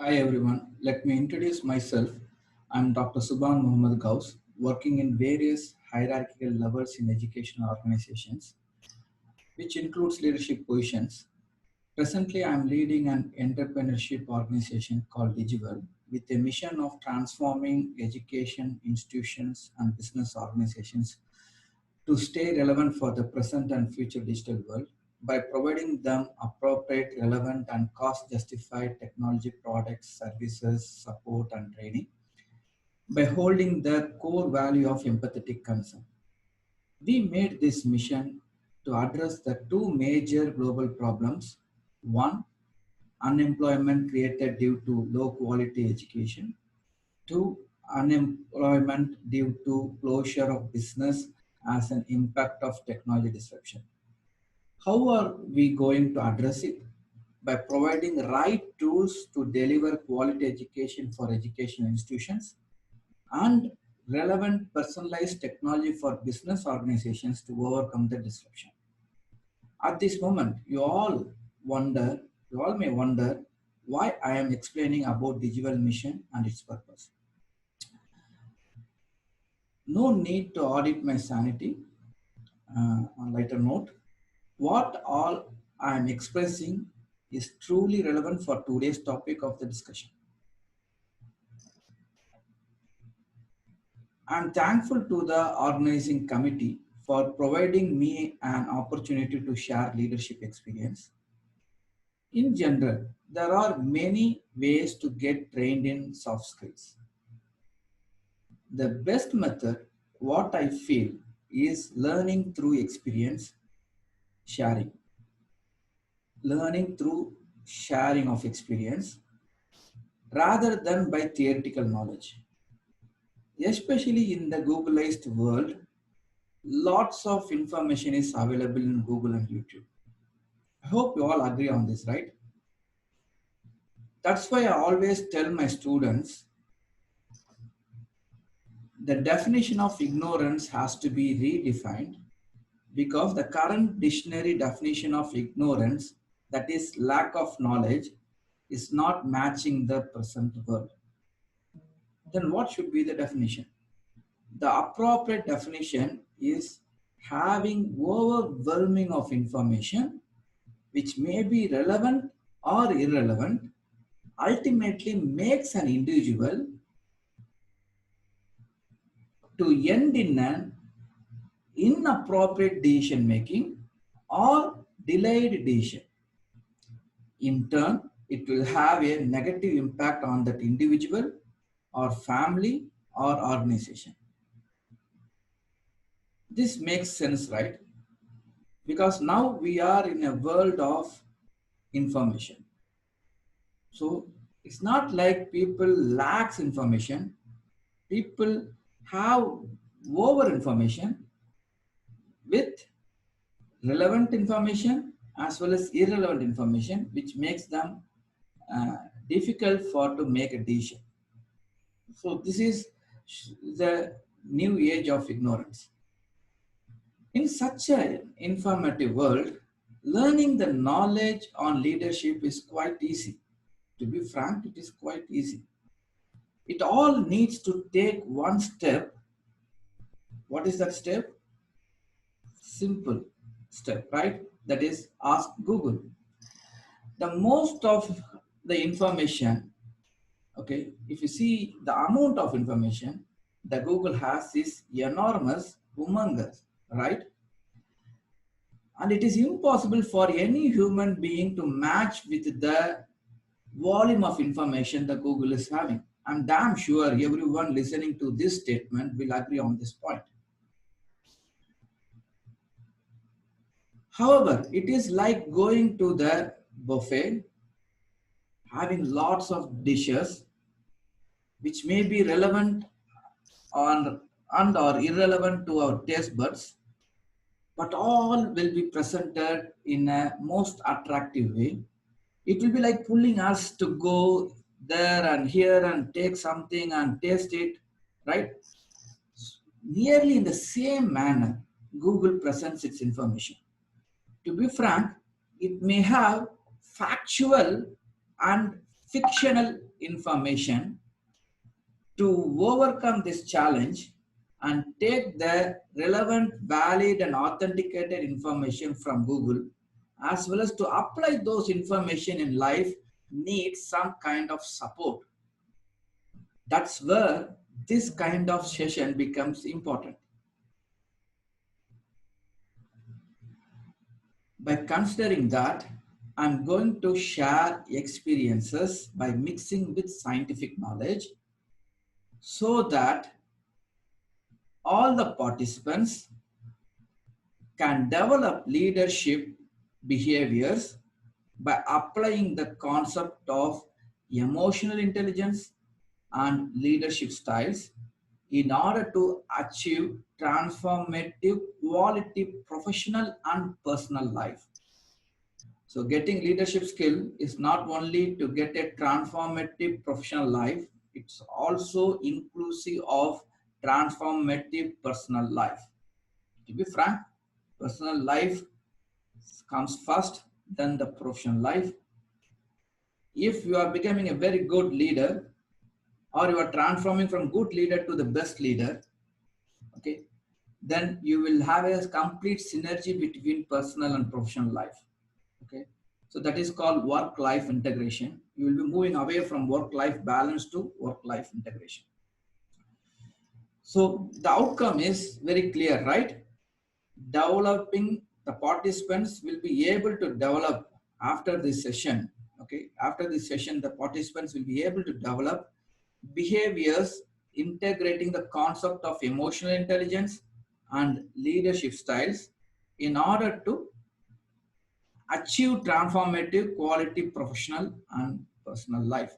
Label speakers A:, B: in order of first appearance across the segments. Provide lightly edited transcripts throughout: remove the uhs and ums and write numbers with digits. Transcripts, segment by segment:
A: Hi everyone, let me introduce myself. I'm Dr. Subhan Muhammad Gauss, working in various hierarchical levels in educational organizations, which includes leadership positions. Presently, I'm leading an entrepreneurship organization called Digital with a mission of transforming education institutions and business organizations to stay relevant for the present and future digital world by providing them appropriate, relevant, and cost justified technology products, services, support, and training by holding the core value of empathetic concern. We made this mission to address the two major global problems. One, unemployment created due to low quality education. Two, unemployment due to closure of business as an impact of technology disruption. How are we going to address it? By providing right tools to deliver quality education for educational institutions and relevant personalized technology for business organizations to overcome the disruption. At this moment, you all may wonder why I am explaining about digital mission and its purpose. No need to audit my sanity. On lighter note, what all I am expressing is truly relevant for today's topic of the discussion. I am thankful to the organizing committee for providing me an opportunity to share leadership experience. In general, there are many ways to get trained in soft skills. The best method, what I feel, is learning through experience, sharing. Learning through sharing of experience rather than by theoretical knowledge. Especially in the Googleized world, lots of information is available in Google and YouTube. I hope you all agree on this, right? That's why I always tell my students the definition of ignorance has to be redefined because the current dictionary definition of ignorance, that is lack of knowledge, is not matching the present world. Then what should be the definition? The appropriate definition is having overwhelming of information which may be relevant or irrelevant ultimately makes an individual to end in an inappropriate decision making or delayed decision. In turn, it will have a negative impact on that individual or family or organization. This makes sense, right? Because now we are in a world of information. So it's not like people lacks information. People have over information with relevant information as well as irrelevant information, which makes them difficult for to make a decision. So this is the new age of ignorance. In such an informative world, learning the knowledge on leadership is quite easy. To be frank, it is quite easy. It all needs to take one step. What is that step? Simple step, right? That is ask Google. The most of the information, okay, if you see the amount of information that Google has is enormous, humongous, right? And it is impossible for any human being to match with the volume of information that Google is having. I'm damn sure everyone listening to this statement will agree on this point. However, it is like going to the buffet, having lots of dishes, which may be relevant on, and or irrelevant to our taste buds, but all will be presented in a most attractive way. It will be like pulling us to go there and here and take something and taste it, right? Nearly in the same manner, Google presents its information. To be frank, it may have factual and fictional information to overcome this challenge and take the relevant, valid, and authenticated information from Google, as well as to apply those information in life, needs some kind of support. That's where this kind of session becomes important. By considering that, I'm going to share experiences by mixing with scientific knowledge so that all the participants can develop leadership behaviors by applying the concept of emotional intelligence and leadership styles in order to achieve transformative quality professional and personal life. So getting leadership skill is not only to get a transformative professional life, it's also inclusive of transformative personal life. To be frank, personal life comes first, then the professional life. If you are becoming a very good leader, or you are transforming from good leader to the best leader, okay, then you will have a complete synergy between personal and professional life. Okay, so that is called work-life integration. You will be moving away from work-life balance to work-life integration. So the outcome is very clear, right? Developing the participants will be able to develop after this session. Okay, after this session, the participants will be able to develop behaviors integrating the concept of emotional intelligence and leadership styles in order to achieve transformative quality professional and personal life.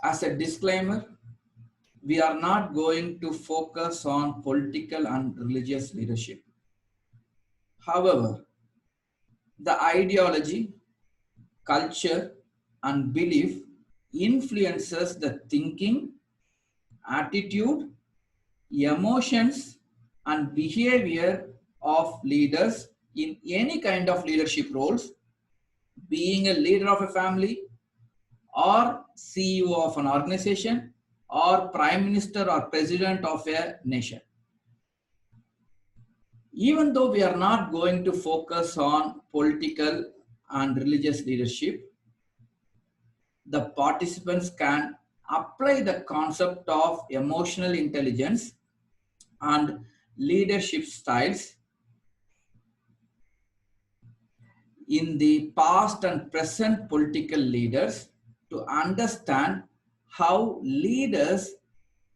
A: As a disclaimer, we are not going to focus on political and religious leadership. However, the ideology, culture, and belief influences the thinking, attitude, emotions, and behavior of leaders in any kind of leadership roles, being a leader of a family, or CEO of an organization, or prime minister or president of a nation. Even though we are not going to focus on political and religious leadership, the participants can apply the concept of emotional intelligence and leadership styles in the past and present political leaders to understand how leaders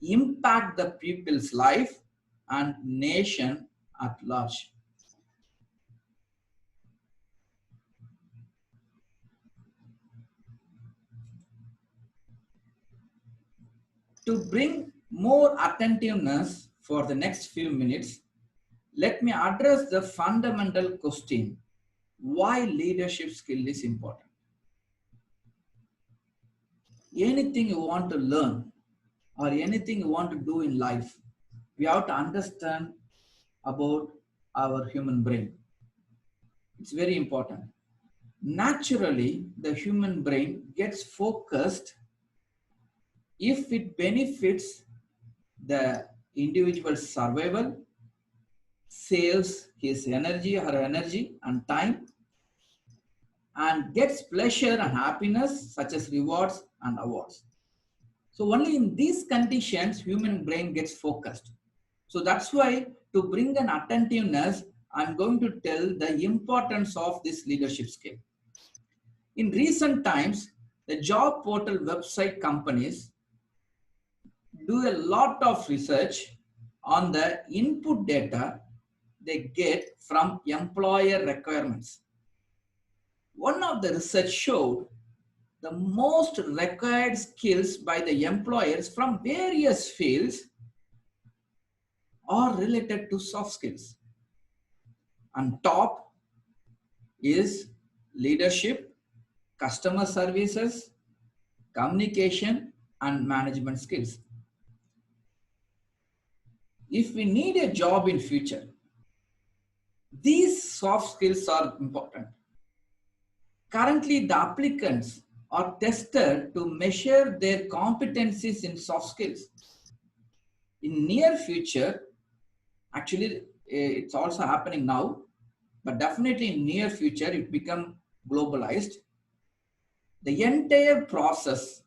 A: impact the people's life and nation at large. To bring more attentiveness for the next few minutes, let me address the fundamental question: why leadership skill is important? Anything you want to learn or anything you want to do in life, we have to understand about our human brain. It's very important. Naturally, the human brain gets focused if it benefits the individual's survival, saves his energy, her energy and time, and gets pleasure and happiness such as rewards and awards. So only in these conditions, human brain gets focused. So that's why to bring an attentiveness, I'm going to tell the importance of this leadership skill. In recent times, the job portal website companies do a lot of research on the input data they get from employer requirements. One of the research showed the most required skills by the employers from various fields are related to soft skills. And top is leadership, customer services, communication, and management skills. if we need a job in future, these soft skills are important. Currently, the applicants are tested to measure their competencies in soft skills. In near future, actually, it's also happening now, but definitely in near future, it become globalized. The entire process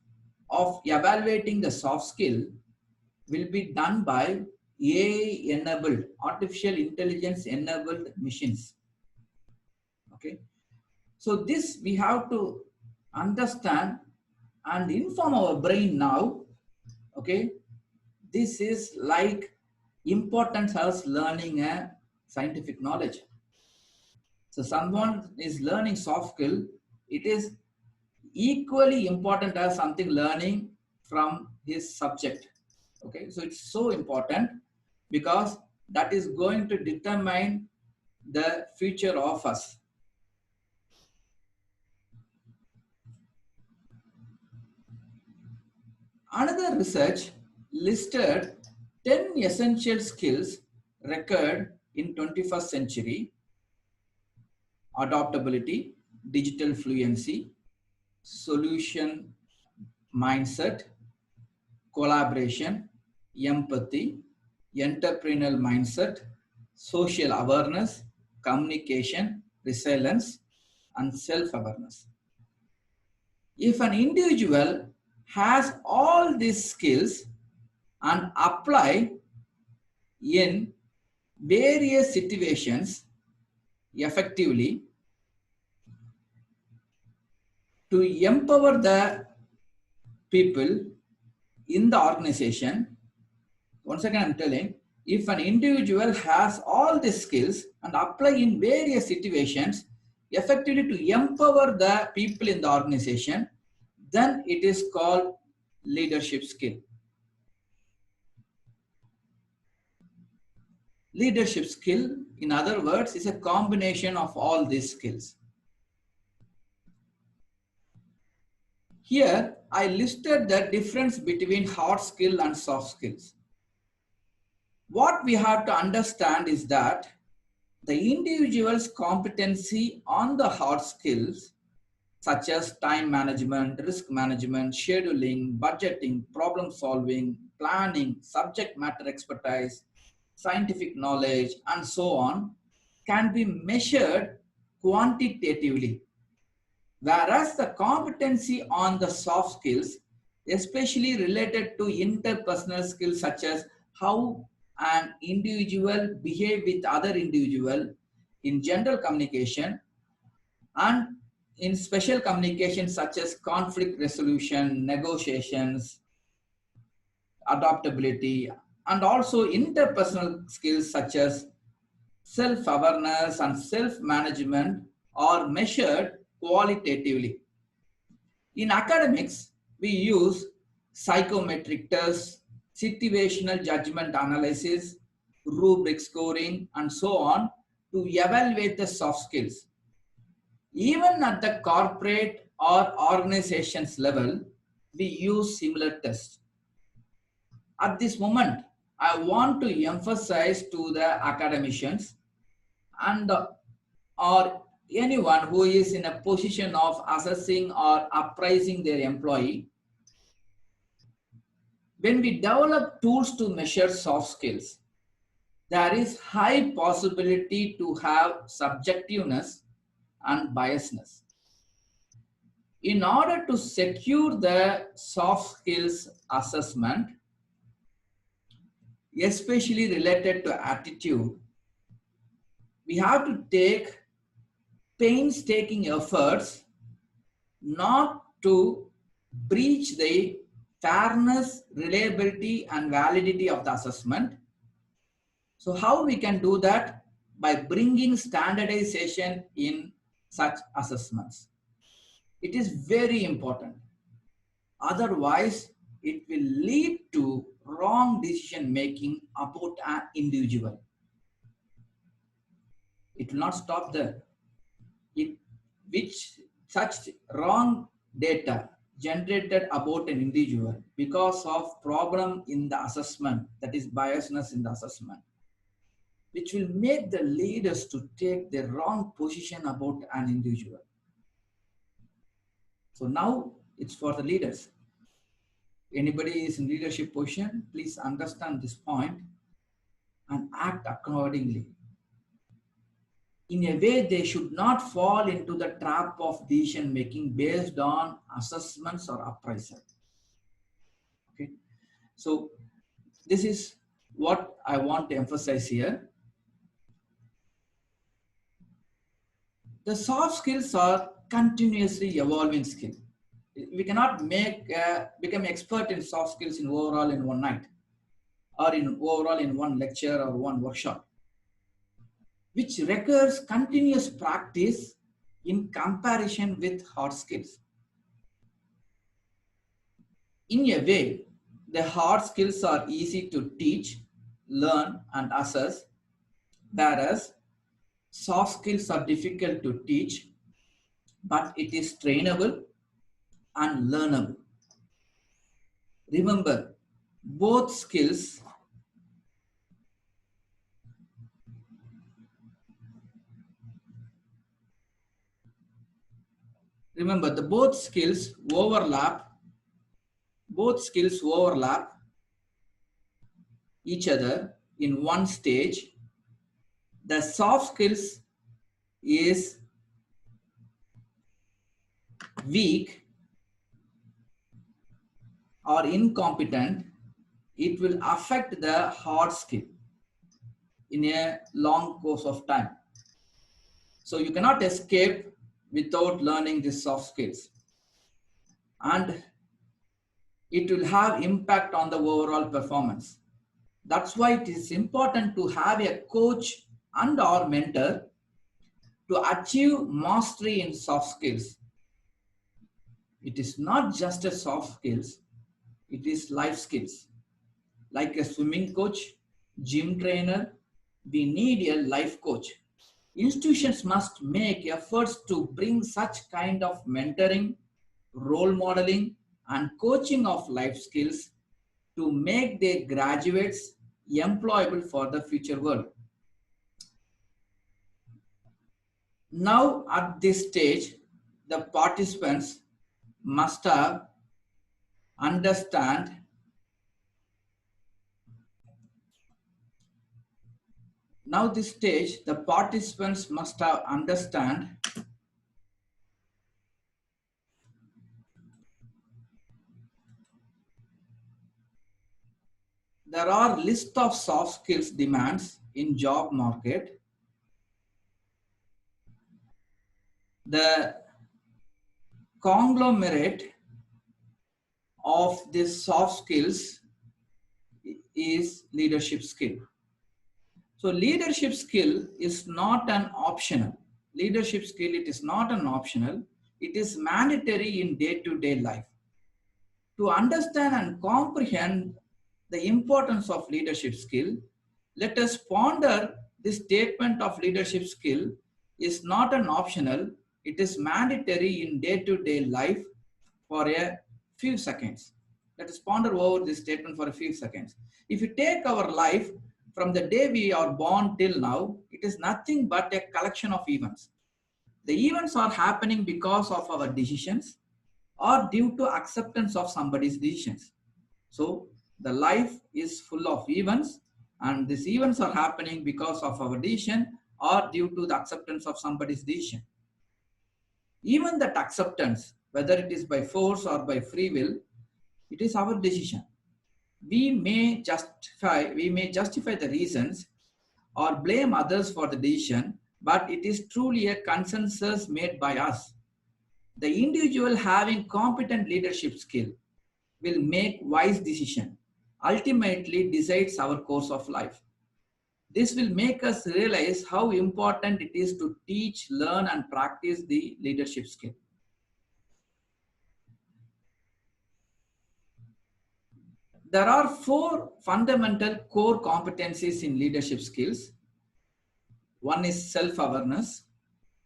A: of evaluating the soft skill will be done by AI-enabled, artificial intelligence enabled machines. Okay, so this we have to understand and inform our brain now. Okay, this is like important as learning a scientific knowledge. So someone is learning soft skill, it is equally important as something learning from his subject. Okay, so it's so important because that is going to determine the future of us. Another research listed 10 essential skills required in 21st century: adaptability, digital fluency, solution mindset, collaboration, empathy, entrepreneurial mindset, social awareness, communication, resilience, and self-awareness. If an individual has all these skills and apply in various situations effectively to empower the people in the organization. Once again, I'm telling, if an individual has all these skills and apply in various situations effectively to empower the people in the organization, then it is called leadership skill. Leadership skill, in other words, is a combination of all these skills. Here, I listed the difference between hard skill and soft skills. What we have to understand is that the individual's competency on the hard skills, such as time management, risk management, scheduling, budgeting, problem solving, planning, subject matter expertise, scientific knowledge, and so on, can be measured quantitatively. Whereas the competency on the soft skills, especially related to interpersonal skills such as how an individual behave with other individual in general communication and in special communication such as conflict resolution, negotiations, adaptability, and also interpersonal skills such as self-awareness and self-management are measured qualitatively. In academics, we use psychometric tests, situational judgment analysis, rubric scoring, and so on to evaluate the soft skills. Even at the corporate or organizations level, we use similar tests. At this moment, I want to emphasize to the academicians and or anyone who is in a position of assessing or appraising their employee. When we develop tools to measure soft skills, there is high possibility to have subjectiveness and biasness. In order to secure the soft skills assessment, especially related to attitude, we have to take painstaking efforts not to breach the fairness, reliability, and validity of the assessment. So how we can do that? By bringing standardization in such assessments. It is very important. Otherwise, it will lead to wrong decision making about an individual. It will not stop there. Which such wrong data, generated about an individual because of problem in the assessment, that is biasness in the assessment, which will make the leaders to take the wrong position about an individual. So now it's for the leaders. Anybody is in leadership position, please understand this point and act accordingly. In a way, they should not fall into the trap of decision making based on assessments or appraisal. Okay, so this is what I want to emphasize here. The soft skills are continuously evolving skill. We cannot become expert in soft skills in overall in one night or in overall in one lecture or one workshop, which requires continuous practice in comparison with hard skills. In a way, the hard skills are easy to teach, learn, and assess, whereas soft skills are difficult to teach, but it is trainable and learnable. Remember, both skills remember the both skills overlap each other in one stage. The soft skills is weak or incompetent, it will affect the hard skill in a long course of time. So you cannot escape without learning these soft skills, and it will have impact on the overall performance. That's why it is important to have a coach and or mentor to achieve mastery in soft skills. It is not just a soft skills, it is life skills. Like a swimming coach, gym trainer, we need a life coach. Institutions must make efforts to bring such kind of mentoring, role modeling, and coaching of life skills to make their graduates employable for the future world. Now, at this stage, the participants must have understand Now this stage, the participants must have understand there are list of soft skills demands in job market. The conglomerate of these soft skills is leadership skill. So leadership skill is not an optional. Leadership skill, it is not an optional. It is mandatory in day-to-day life. To understand and comprehend the importance of leadership skill, let us ponder this statement of leadership skill is not an optional. It is mandatory in day-to-day life for a few seconds. Let us ponder over this statement for a few seconds. If you take our life from the day we are born till now, it is nothing but a collection of events. The events are happening because of our decisions or due to acceptance of somebody's decisions. So the life is full of events, and these events are happening because of our decision or due to the acceptance of somebody's decision. Even that acceptance, whether it is by force or by free will, it is our decision. We may justify the reasons or blame others for the decision, but it is truly a consensus made by us. The individual having competent leadership skill will make wise decision, ultimately decides our course of life. This will make us realize how important it is to teach, learn, and practice the leadership skill. There are 4 fundamental core competencies in leadership skills. One is self-awareness.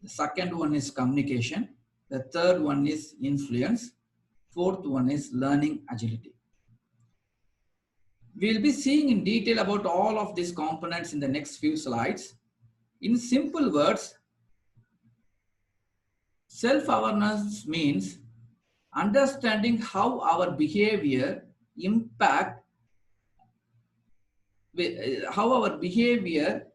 A: The second one is communication. The third one is influence. Fourth one is learning agility. We'll be seeing in detail about all of these components in the next few slides. In simple words, self-awareness means understanding how our behavior impact how our behavior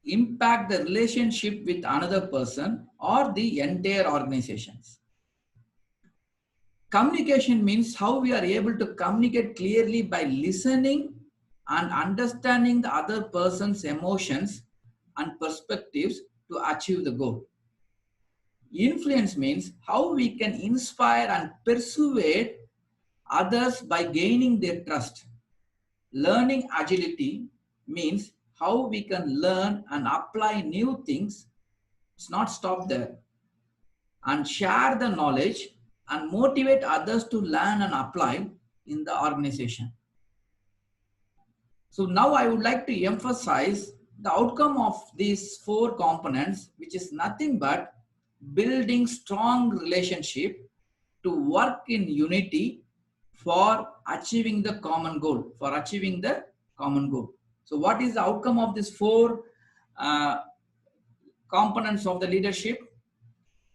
A: impact the relationship with another person or the entire organizations. Communication means how we are able to communicate clearly by listening and understanding the other person's emotions and perspectives to achieve the goal. Influence means how we can inspire and persuade others by gaining their trust. Learning agility means how we can learn and apply new things. It's not stop there. And share the knowledge and motivate others to learn and apply in the organization. So now I would like to emphasize the outcome of these four components, which is nothing but building strong relationship to work in unity for achieving the common goal, So what is the outcome of these four components of the leadership?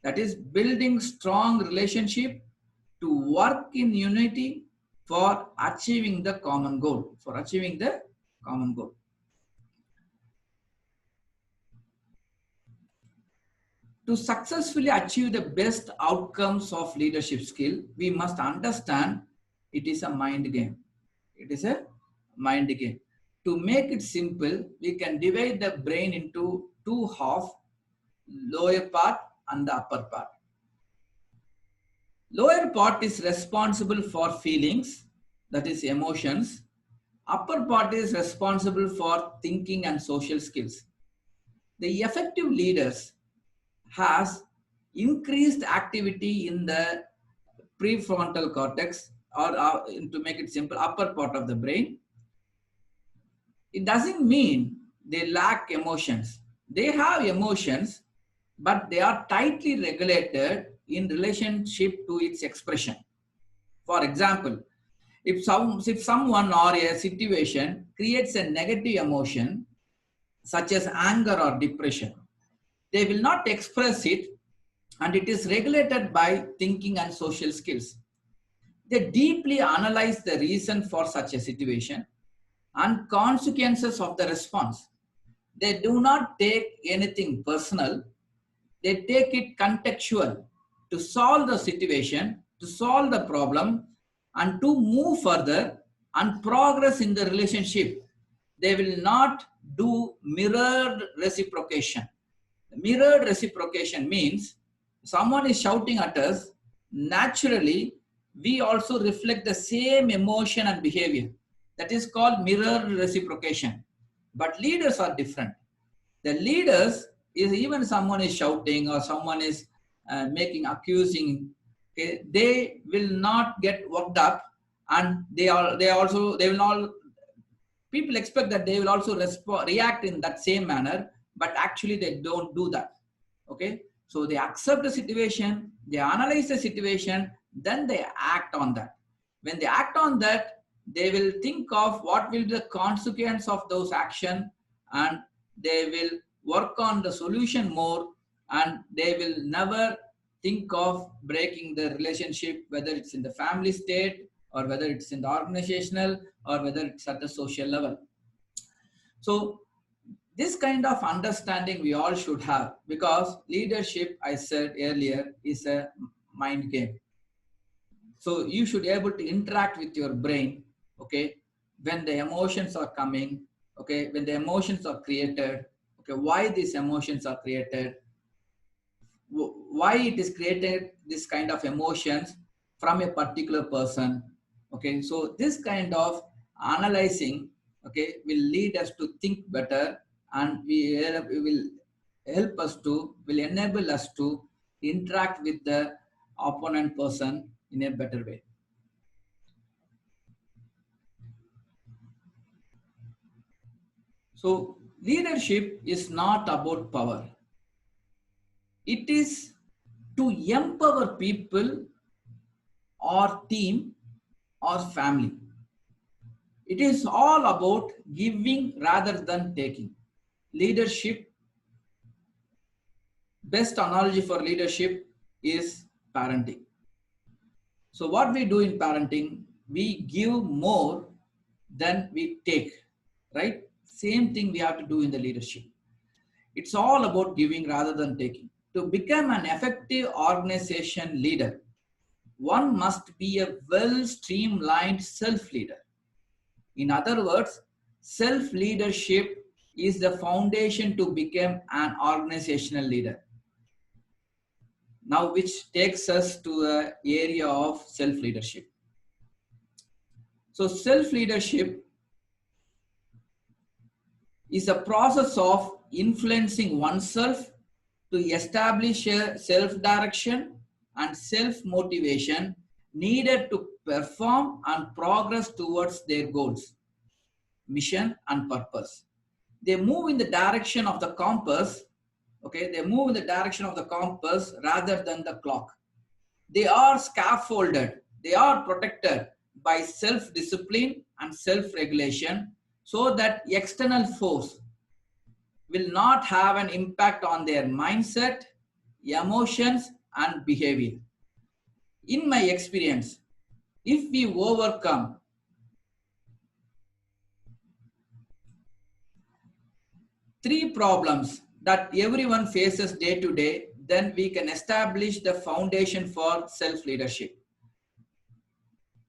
A: That is building strong relationship to work in unity for achieving the common goal, To successfully achieve the best outcomes of leadership skill, we must understand it is a mind game. It is a mind game. To make it simple, we can divide the brain into two halves, lower part and the upper part. Lower part is responsible for feelings, that is emotions. Upper part is responsible for thinking and social skills. The effective leaders has increased activity in the prefrontal cortex or to make it simple, upper part of the brain. It doesn't mean they lack emotions. They have emotions, but they are tightly regulated in relationship to its expression. For example, if someone or a situation creates a negative emotion, such as anger or depression, they will not express it, and it is regulated by thinking and social skills. They deeply analyze the reason for such a situation and consequences of the response. They do not take anything personal, they take it contextual to solve the situation, to solve the problem, and to move further and progress in the relationship. They will not do mirrored reciprocation. Mirrored reciprocation means someone is shouting at us, naturally, we also reflect the same emotion and behavior. That is called mirrored reciprocation. But leaders are different. The leaders is even someone is shouting or someone is making accusing, okay, they will not get worked up, and they will not, people expect that they will also react in that same manner, but actually they don't do that. Okay, so they accept the situation, they analyze the situation, then they act on that. When they act on that, they will think of what will be the consequence of those action, and they will work on the solution more, and they will never think of breaking the relationship, whether it's in the family state or whether it's in the organizational or whether it's at the social level. So this kind of understanding we all should have, because leadership, I said earlier, is a mind game. So you should be able to interact with your brain, okay, when the emotions are coming, okay, when the emotions are created, okay, why these emotions are created, why it is created, this kind of emotions from a particular person. Okay, so this kind of analyzing, okay, will lead us to think better, and we will help us to, will enable us to interact with the opponent person in a better way. So leadership is not about power. It is to empower people or team or family. It is all about giving rather than taking. Leadership, best analogy for leadership is parenting. So what we do in parenting, we give more than we take, right? Same thing we have to do in the leadership. It's all about giving rather than taking. To become an effective organization leader, one must be a well streamlined self leader. In other words, self leadership is the foundation to become an organizational leader. Now, which takes us to the area of self leadership. So, self leadership is a process of influencing oneself to establish a self direction and self motivation needed to perform and progress towards their goals, mission, and purpose. They move in the direction of the compass. Okay, they move in the direction of the compass rather than the clock. They are scaffolded, they are protected by self discipline and self regulation so that external force will not have an impact on their mindset, emotions, and behavior. In my experience, if we overcome three problems that everyone faces day to day, then we can establish the foundation for self leadership.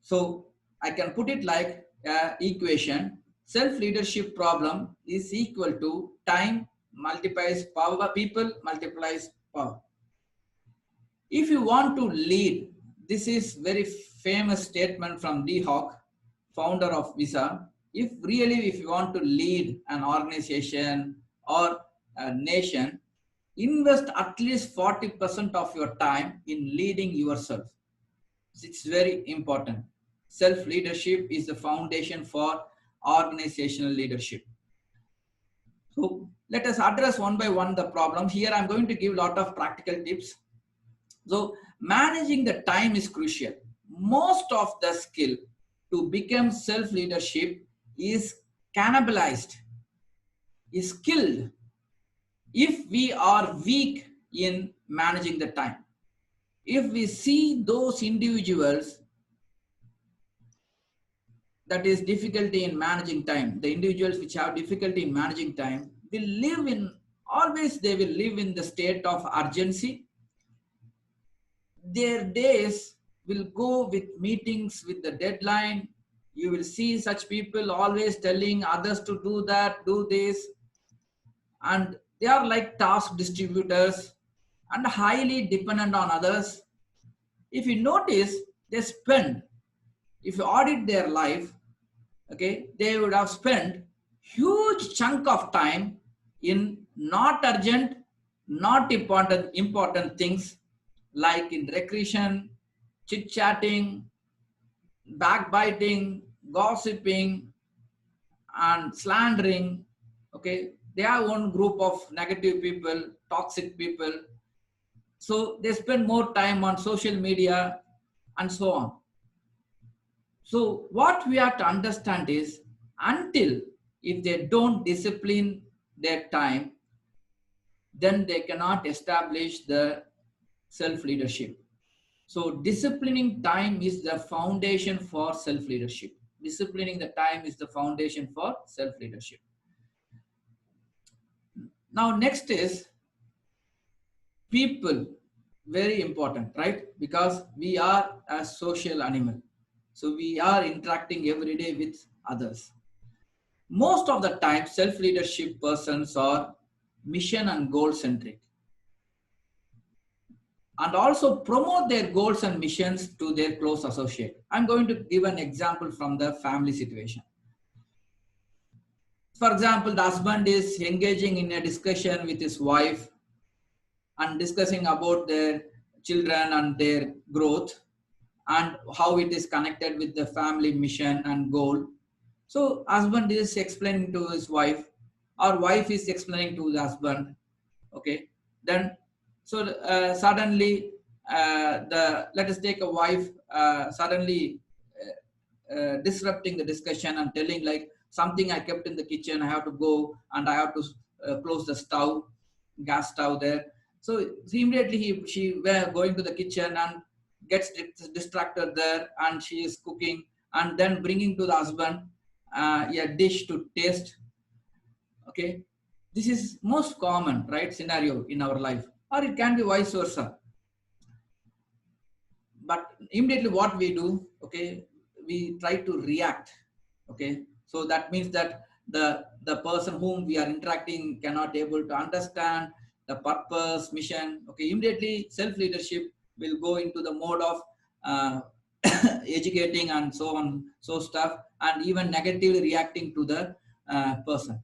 A: So I can put it like an equation. Self leadership problem is equal to time multiplies power, people multiplies power. If you want to lead, this is very famous statement from D. Hawk, founder of Visa. If you want to lead an organization or a nation, invest at least 40% of your time in leading yourself. It's very important. Self-leadership is the foundation for organizational leadership. So let us address one by one the problem. Here I'm going to give a lot of practical tips. So managing the time is crucial. Most of the skill to become self-leadership is cannibalized, is killed if we are weak in managing the time. If we see those individuals that is difficulty in managing time, the individuals which have difficulty in managing time will live in, always they will live in the state of urgency. Their days will go with meetings with the deadline. You will see such people always telling others to do that, do this. And they are like task distributors and highly dependent on others. If you notice, they spend, if you audit their life, okay, they would have spent huge chunk of time in not urgent, not important things like in recreation, chit-chatting, backbiting, gossiping, and slandering. Okay, they have one group of negative people, toxic people. So they spend more time on social media and so on. So what we have to understand is, until if they don't discipline their time, then they cannot establish the self-leadership. So disciplining time is the foundation for self-leadership. Disciplining the time is the foundation for self-leadership. Now next is people, very important, right? Because we are a social animal. So we are interacting every day with others. Most of the time, self-leadership persons are mission and goal centric, and also promote their goals and missions to their close associate. I'm going to give an example from the family situation. For example, the husband is engaging in a discussion with his wife and discussing about their children and their growth and how it is connected with the family mission and goal. So husband is explaining to his wife, or wife is explaining to the husband. Okay, then so suddenly let us take a wife suddenly disrupting the discussion and telling like something I kept in the kitchen, I have to go and I have to close the stove, gas stove there. So immediately she were going to the kitchen and gets distracted there, and she is cooking and then bringing to the husband a dish to taste. Okay, this is most common right scenario in our life, or it can be vice versa. But immediately what we do, okay, we try to react. Okay, so that means that the person whom we are interacting cannot able to understand the purpose, mission. Okay, immediately self leadership will go into the mode of uh, educating and so on, so stuff, and even negatively reacting to the person.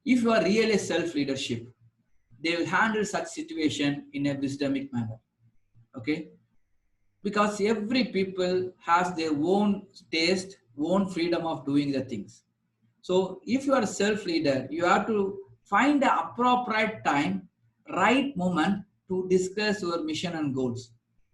A: If you are really self leadership, they will handle such situation in a wisdomic manner. Okay, because every people has their own taste, own freedom of doing the things. So if you are a self leader, you have to find the appropriate time, right moment to discuss your mission and goals.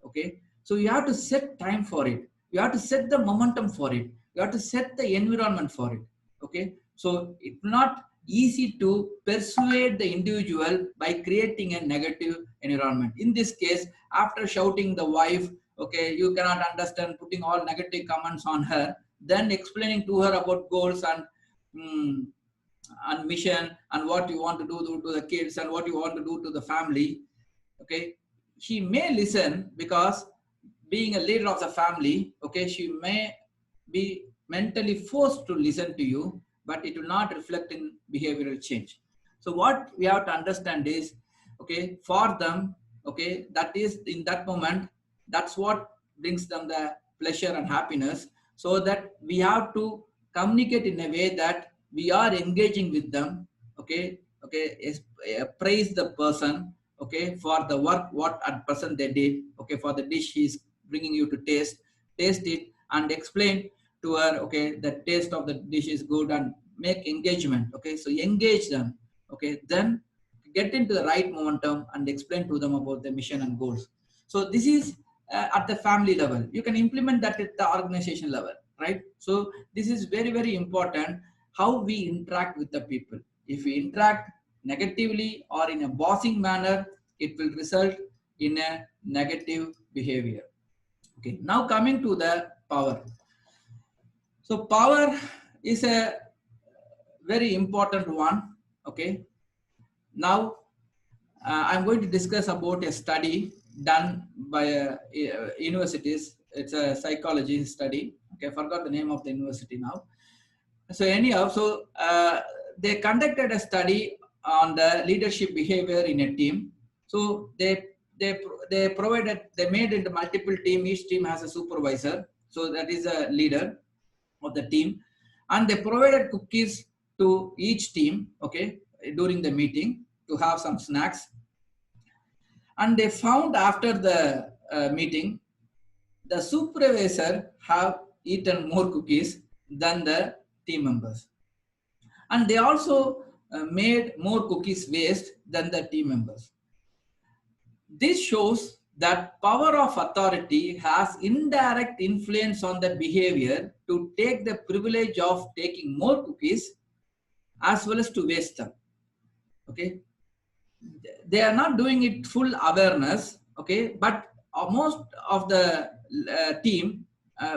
A: Okay, so you have to set time for it, you have to set the momentum for it, you have to set the environment for it. Okay, so it's not easy to persuade the individual by creating a negative environment. In this case, after shouting the wife, okay, you cannot understand, putting all negative comments on her, then explaining to her about goals mm, and mission and what you want to do to the kids and what you want to do to the family. Okay, she may listen because being a leader of the family, okay, she may be mentally forced to listen to you, but it will not reflect in behavioral change. So what we have to understand is, okay, for them, okay, that is in that moment, that's what brings them the pleasure and happiness. So that we have to communicate in a way that we are engaging with them. Okay, okay, praise the person, okay, for the work what at present they did, okay, for the dish he's bringing you to taste it and explain to her, okay, the taste of the dish is good, and make engagement. Okay, so engage them. Okay, then get into the right momentum and explain to them about the mission and goals. So this is at the family level. You can implement that at the organization level, right? So this is very, very important, how we interact with the people. If we interact negatively or in a bossing manner, it will result in a negative behavior. Okay, now coming to the power. So power is a very important one. Okay, now I'm going to discuss about a study done by universities. It's a psychology study. Okay, I forgot the name of the university now. So anyhow, so they conducted a study on the leadership behavior in a team. So they made it multiple team. Each team has a supervisor. So that is a leader of the team, and they provided cookies to each team. Okay, during the meeting to have some snacks, and they found after the meeting the supervisor have eaten more cookies than the team members, and they also made more cookies waste than the team members. This shows that power of authority has indirect influence on the behavior to take the privilege of taking more cookies as well as to waste them. Okay, they are not doing it full awareness. Okay, but most of the team,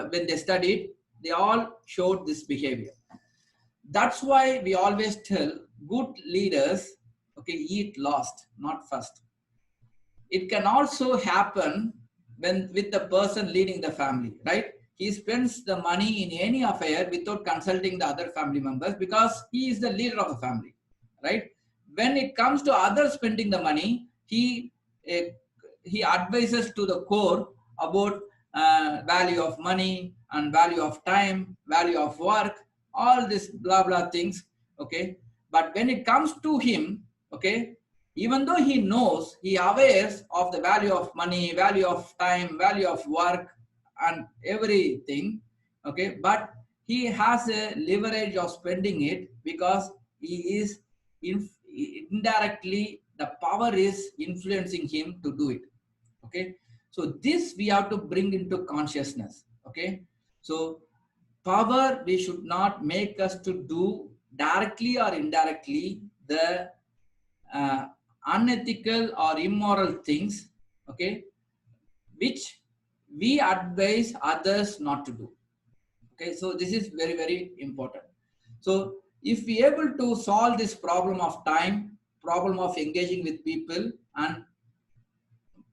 A: when they studied, they all showed this behavior. That's why we always tell good leaders, okay, eat last, not first. It can also happen when with the person leading the family, right? He spends the money in any affair without consulting the other family members because he is the leader of the family, right? When it comes to others spending the money, uh, he advises to the core about value of money and value of time, value of work, all this blah blah things. Okay, but when it comes to him, okay, even though he knows, he awares of the value of money, value of time, value of work, and everything. Okay, but he has a leverage of spending it because he is indirectly, the power is influencing him to do it. Okay, So this we have to bring into consciousness. Okay. So power, we should not make us to do directly or indirectly the uh, unethical or immoral things, okay, which we advise others not to do. Okay, so this is very, very important. So if we able to solve this problem of time, problem of engaging with people, and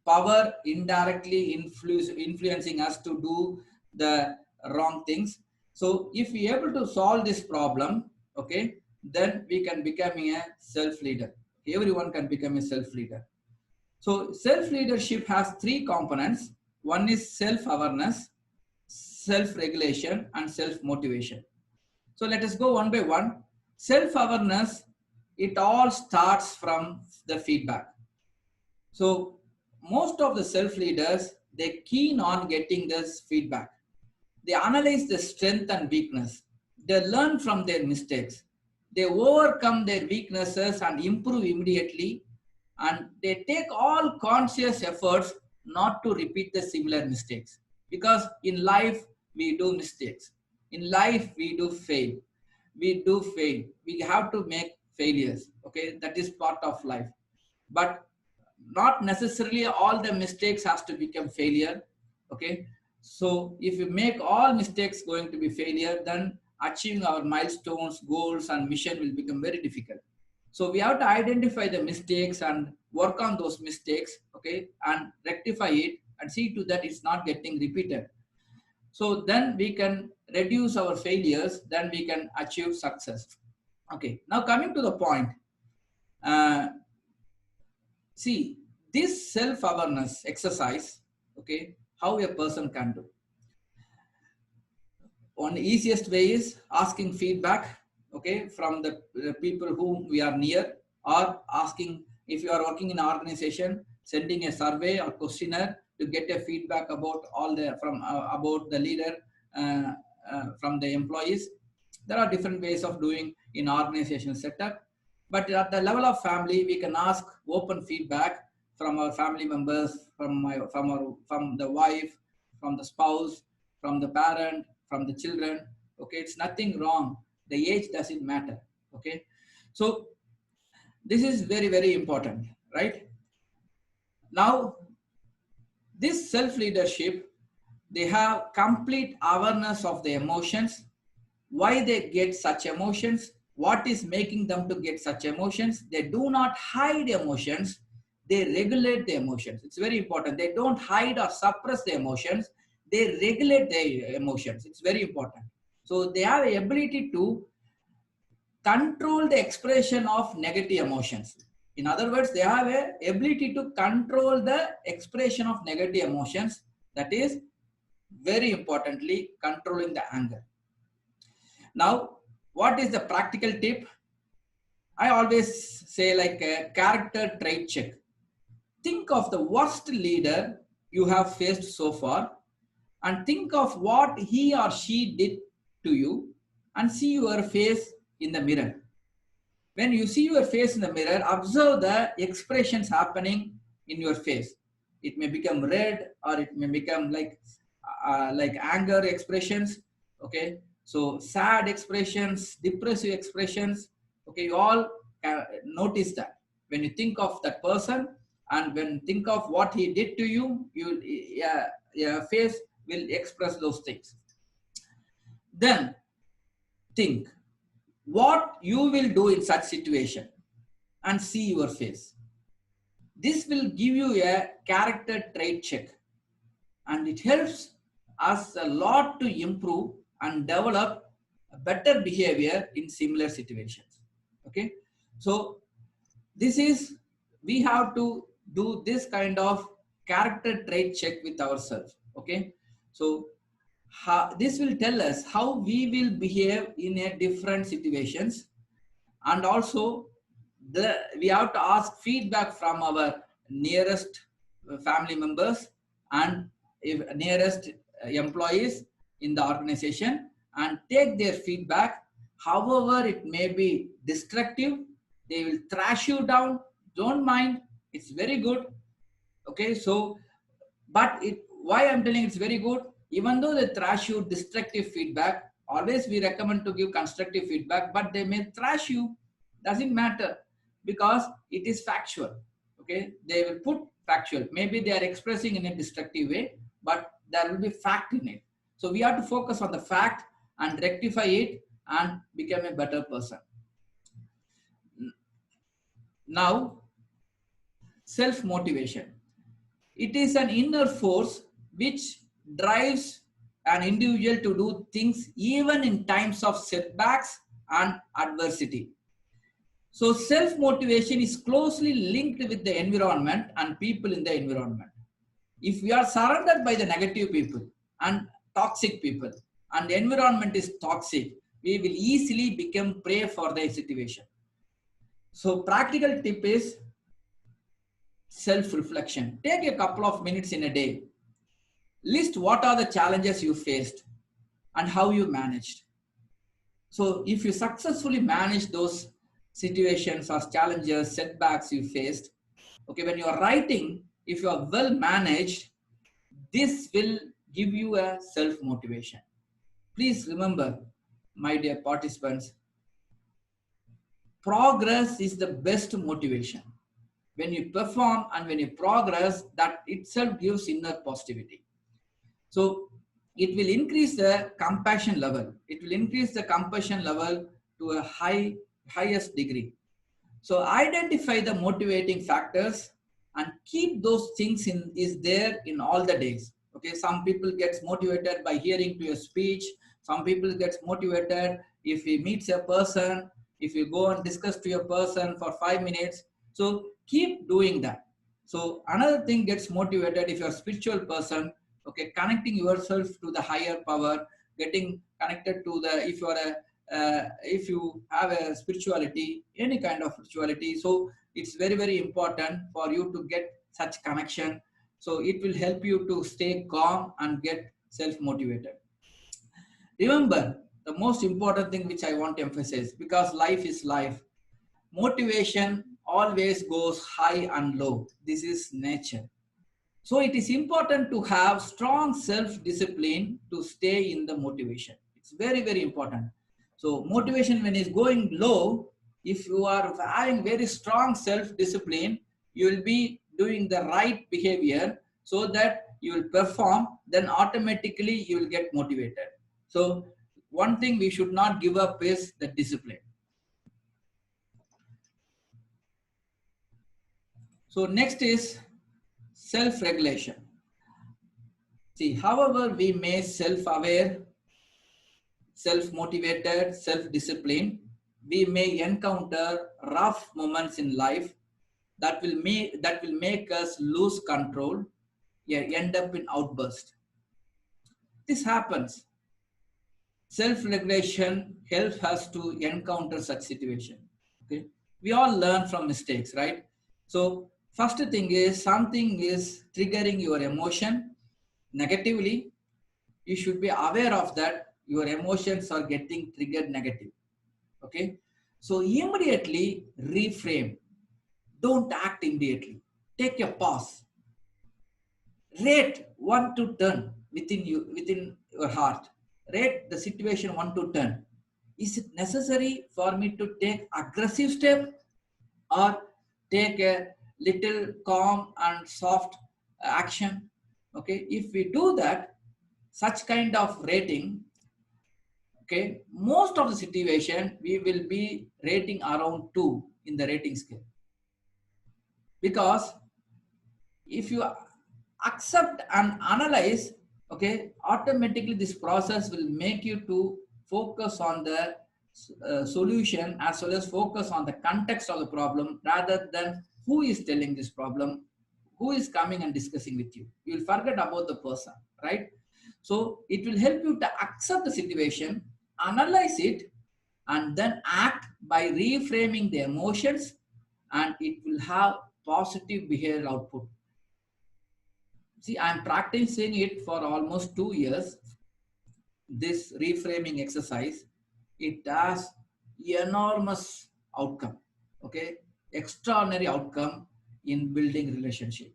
A: power indirectly influencing us to do the wrong things. So if we able to solve this problem, okay, then we can become a self-leader. Everyone can become a self-leader. So self-leadership has three components. One is self-awareness, self-regulation, and self-motivation. So let us go one by one. Self-awareness, it all starts from the feedback. So most of the self-leaders, they're keen on getting this feedback. They analyze the strength and weakness. They learn from their mistakes. They overcome their weaknesses and improve immediately. And they take all conscious efforts not to repeat the similar mistakes. Because in life, we do mistakes. In life, we do fail. We do fail. We have to make failures. Okay, that is part of life. But not necessarily all the mistakes has to become failure. Okay, so if you make all mistakes going to be failure, then achieving our milestones, goals, and mission will become very difficult. So we have to identify the mistakes and work on those mistakes, okay, and rectify it and see to that it's not getting repeated. So then we can reduce our failures, then we can achieve success. Okay, now coming to the point, uh, see, this self-awareness exercise, okay, how a person can do. One easiest way is asking feedback, okay, from the people whom we are near, or asking, if you are working in an organization, sending a survey or questionnaire to get a feedback about all the from about the leader, uh, from the employees. There are different ways of doing in organizational setup, but at the level of family, we can ask open feedback from our family members, from the wife, from the spouse, from the parent, from the children. Okay, it's nothing wrong. The age doesn't matter. Okay, so this is very, very important, right? Now, this self-leadership, they have complete awareness of the emotions, why they get such emotions, what is making them to get such emotions. They do not hide emotions, they regulate the emotions. It's very important. They don't hide or suppress the emotions, they regulate the emotions. It's very important. So they have the ability to control the expression of negative emotions. In other words, they have a ability to control the expression of negative emotions. That is very importantly controlling the anger. Now, what is the practical tip? I always say like a character trait check. Think of the worst leader you have faced so far and think of what he or she did to you and see your face in the mirror. When you see your face in the mirror, observe the expressions happening in your face. It may become red or it may become like anger expressions. Okay, so sad expressions, depressive expressions. Okay, you all notice that when you think of that person and when think of what he did to you, your face will express those things. Then think what you will do in such situation and see your face. This will give you a character trait check and it helps us a lot to improve and develop a better behavior in similar situations. Okay, so this is, we have to do this kind of character trait check with ourselves. Okay, so this will tell us how we will behave in a different situations, and also we have to ask feedback from our nearest family members and if nearest employees in the organization and take their feedback. However it may be destructive, they will thrash you down, don't mind, it's very good. Okay, so But why I'm telling it's very good, even though they thrash you destructive feedback, always we recommend to give constructive feedback, but they may thrash you, doesn't matter, because it is factual. Okay, they will put factual. Maybe they are expressing in a destructive way, but there will be fact in it. So we have to focus on the fact and rectify it and become a better person. Now, self motivation. It is an inner force which drives an individual to do things even in times of setbacks and adversity. So, self motivation is closely linked with the environment and people in the environment. If we are surrounded by the negative people and toxic people, and the environment is toxic, we will easily become prey for the situation. So, practical tip is self reflection. Take a couple of minutes in a day. List what are the challenges you faced and how you managed. So if you successfully manage those situations or challenges, setbacks you faced, okay, when you are writing, if you are well managed, this will give you a self motivation. Please remember, my dear participants, progress is the best motivation. When you perform and when you progress, that itself gives inner positivity. So it will increase the compassion level. It will increase the compassion level to a highest degree. So identify the motivating factors and keep those things in is there in all the days. Okay, some people gets motivated by hearing to a speech. Some people gets motivated if he meets a person, if you go and discuss to a person for 5 minutes. So keep doing that. So another thing gets motivated if you're a spiritual person, okay, connecting yourself to the higher power, getting connected to the, if you have a spirituality, any kind of spirituality, so it's very, very important for you to get such connection. So it will help you to stay calm and get self-motivated. Remember, the most important thing which I want to emphasize, because life is life, motivation always goes high and low. This is nature. So it is important to have strong self-discipline to stay in the motivation. It's very, very important. So motivation when it's going low, if you are having very strong self-discipline, you will be doing the right behavior so that you will perform, then automatically you will get motivated. So one thing we should not give up is the discipline. So next is self-regulation. See, however, we may self-aware, self-motivated, self-disciplined, we may encounter rough moments in life that will make us lose control, yeah, end up in outburst. This happens. Self-regulation helps us to encounter such situation. Okay, we all learn from mistakes, right? So first thing is something is triggering your emotion negatively. You should be aware of that your emotions are getting triggered negative. Okay, so immediately reframe. Don't act immediately. Take a pause. Rate 1 to 10 within your heart. Rate the situation 1 to 10. Is it necessary for me to take aggressive step or take a little calm and soft action? Okay, if we do that, such kind of rating, okay, most of the situation we will be rating around 2 in the rating scale, because if you accept and analyze, okay, automatically this process will make you to focus on the solution as well as focus on the context of the problem rather than who is telling this problem, who is coming and discussing with you. You will forget about the person, right? So it will help you to accept the situation, analyze it, and then act by reframing the emotions, and it will have positive behavioral output. See, I'm practicing it for almost 2 years. This reframing exercise, it has enormous outcome, okay, extraordinary outcome in building relationship.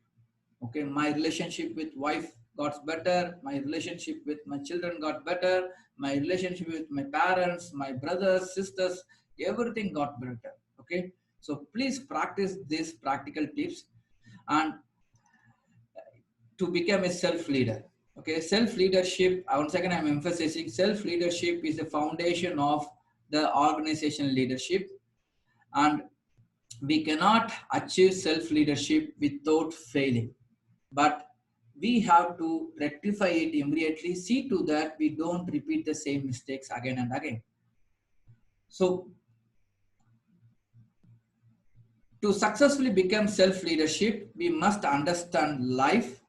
A: Okay, my relationship with wife got better, my relationship with my children got better, my relationship with my parents, my brothers, sisters, everything got better. Okay, so please practice these practical tips and to become a self-leader. Okay, self-leadership, once again I'm emphasizing, self-leadership is the foundation of the organization leadership, and we cannot achieve self-leadership without failing. But we have to rectify it immediately, see to that we don't repeat the same mistakes again and again. So to successfully become self-leadership, we must understand life.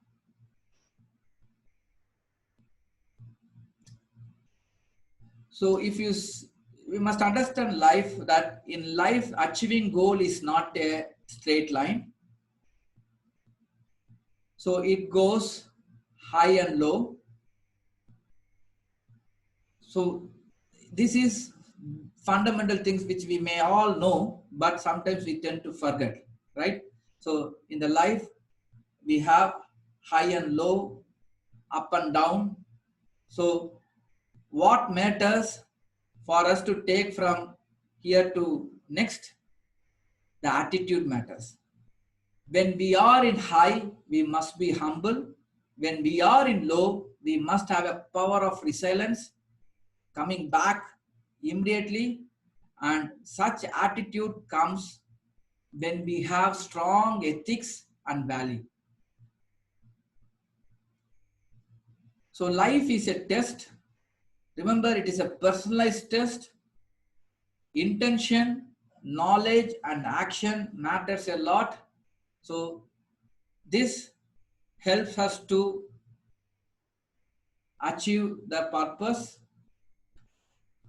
A: So we must understand life, that in life achieving goal is not a straight line. So it goes high and low. So this is fundamental things which we may all know, but sometimes we tend to forget, right? So in the life, we have high and low, up and down. So what matters for us to take from here to next? The attitude matters. When we are in high, we must be humble. When we are in low, we must have a power of resilience, coming back immediately. And such attitude comes when we have strong ethics and value. So life is a test. Remember, it is a personalized test. Intention, knowledge, and action matters a lot. So this helps us to achieve the purpose.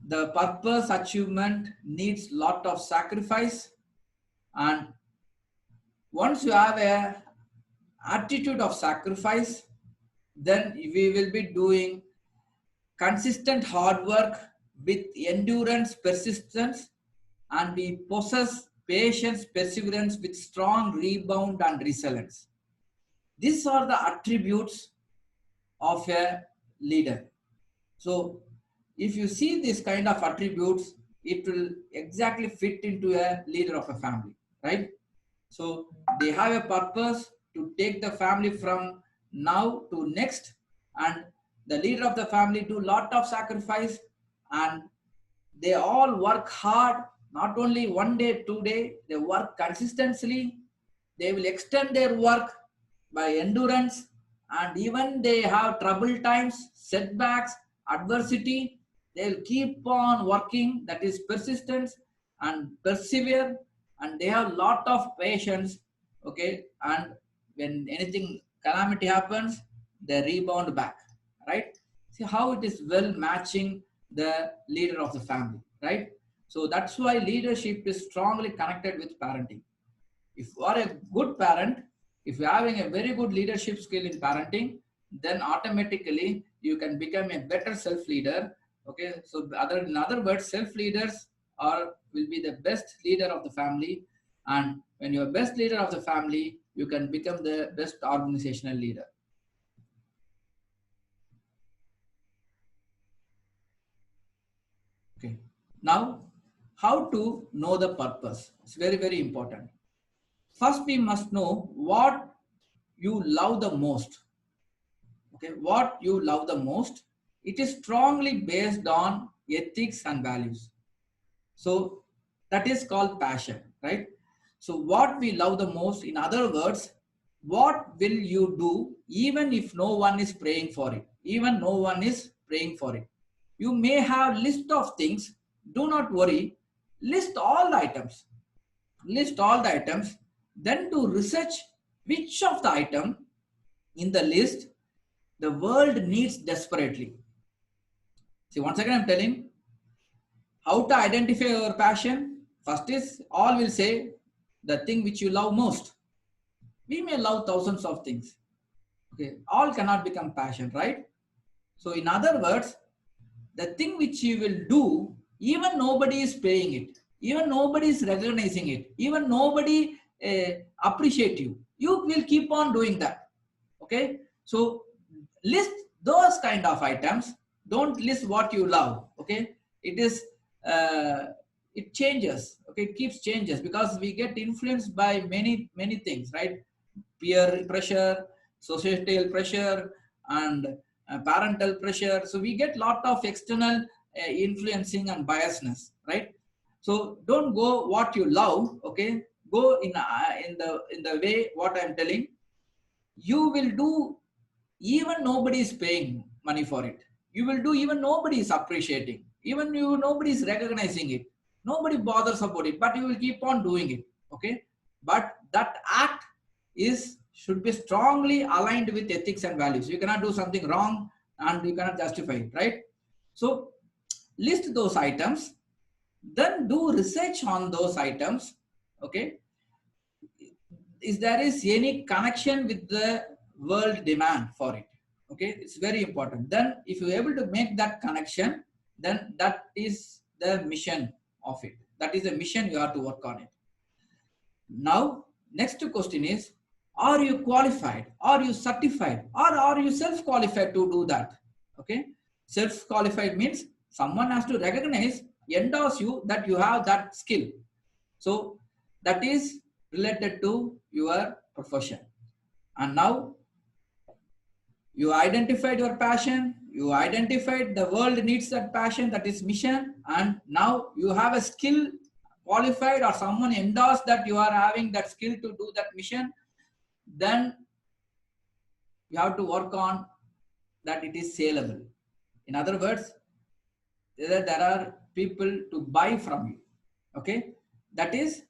A: The purpose achievement needs lot of sacrifice, and once you have a attitude of sacrifice, then we will be doing consistent hard work with endurance, persistence, and we possess patience, perseverance with strong rebound and resilience. These are the attributes of a leader. So if you see this kind of attributes, it will exactly fit into a leader of a family, right? So they have a purpose to take the family from now to next, and the leader of the family do lot of sacrifice, and they all work hard, not only one day, 2 day, they work consistently. They will extend their work by endurance, and even they have trouble times, setbacks, adversity, they will keep on working, that is persistence and persevere, and they have lot of patience. Okay, and when anything calamity happens, they rebound back, right? See how it is well matching the leader of the family, right? So that's why leadership is strongly connected with parenting. If you are a good parent, if you're having a very good leadership skill in parenting, then automatically you can become a better self-leader. Okay, so in other words, self-leaders will be the best leader of the family, and when you're best leader of the family, you can become the best organizational leader. Okay. Now, how to know the purpose? It's very, very important. First, we must know what you love the most. Okay, what you love the most. It is strongly based on ethics and values. So that is called passion, right? So what we love the most, in other words, what will you do even if no one is praying for it? Even no one is praying for it. You may have list of things. Do not worry. List all the items. List all the items. Then to research which of the item in the list the world needs desperately. See, once again, I'm telling how to identify your passion. First is all will say the thing which you love most. We may love thousands of things. Okay, all cannot become passion, right? So, in other words, the thing which you will do, even nobody is paying it, even nobody is recognizing it, even nobody appreciate you. You will keep on doing that. Okay, so list those kind of items. Don't list what you love. Okay, it is uh, it changes. Okay, it keeps changes because we get influenced by many things, right? Peer pressure, societal pressure, and parental pressure. So we get lot of external influencing and biasness, right? So don't go what you love. Okay, go in the way what I'm telling. You will do even nobody is paying money for it. You will do even nobody is appreciating. Even you nobody is recognizing it. Nobody bothers about it, but you will keep on doing it. Okay, but that act is should be strongly aligned with ethics and values. You cannot do something wrong and you cannot justify it, right? So list those items, then do research on those items. Okay, is there is any connection with the world demand for it. Okay, it's very important. Then if you're able to make that connection, then that is the mission of it. That is the mission. You have to work on it. Now next question is, are you qualified, are you certified, or are you self qualified to do that? Okay, self qualified means someone has to recognize, endorse you that you have that skill. So that is related to your profession. And now you identified your passion, you identified the world needs that passion, that is mission, and now you have a skill qualified or someone endorsed that you are having that skill to do that mission. Then you have to work on that it is saleable. In other words, there are people to buy from you. Okay, that is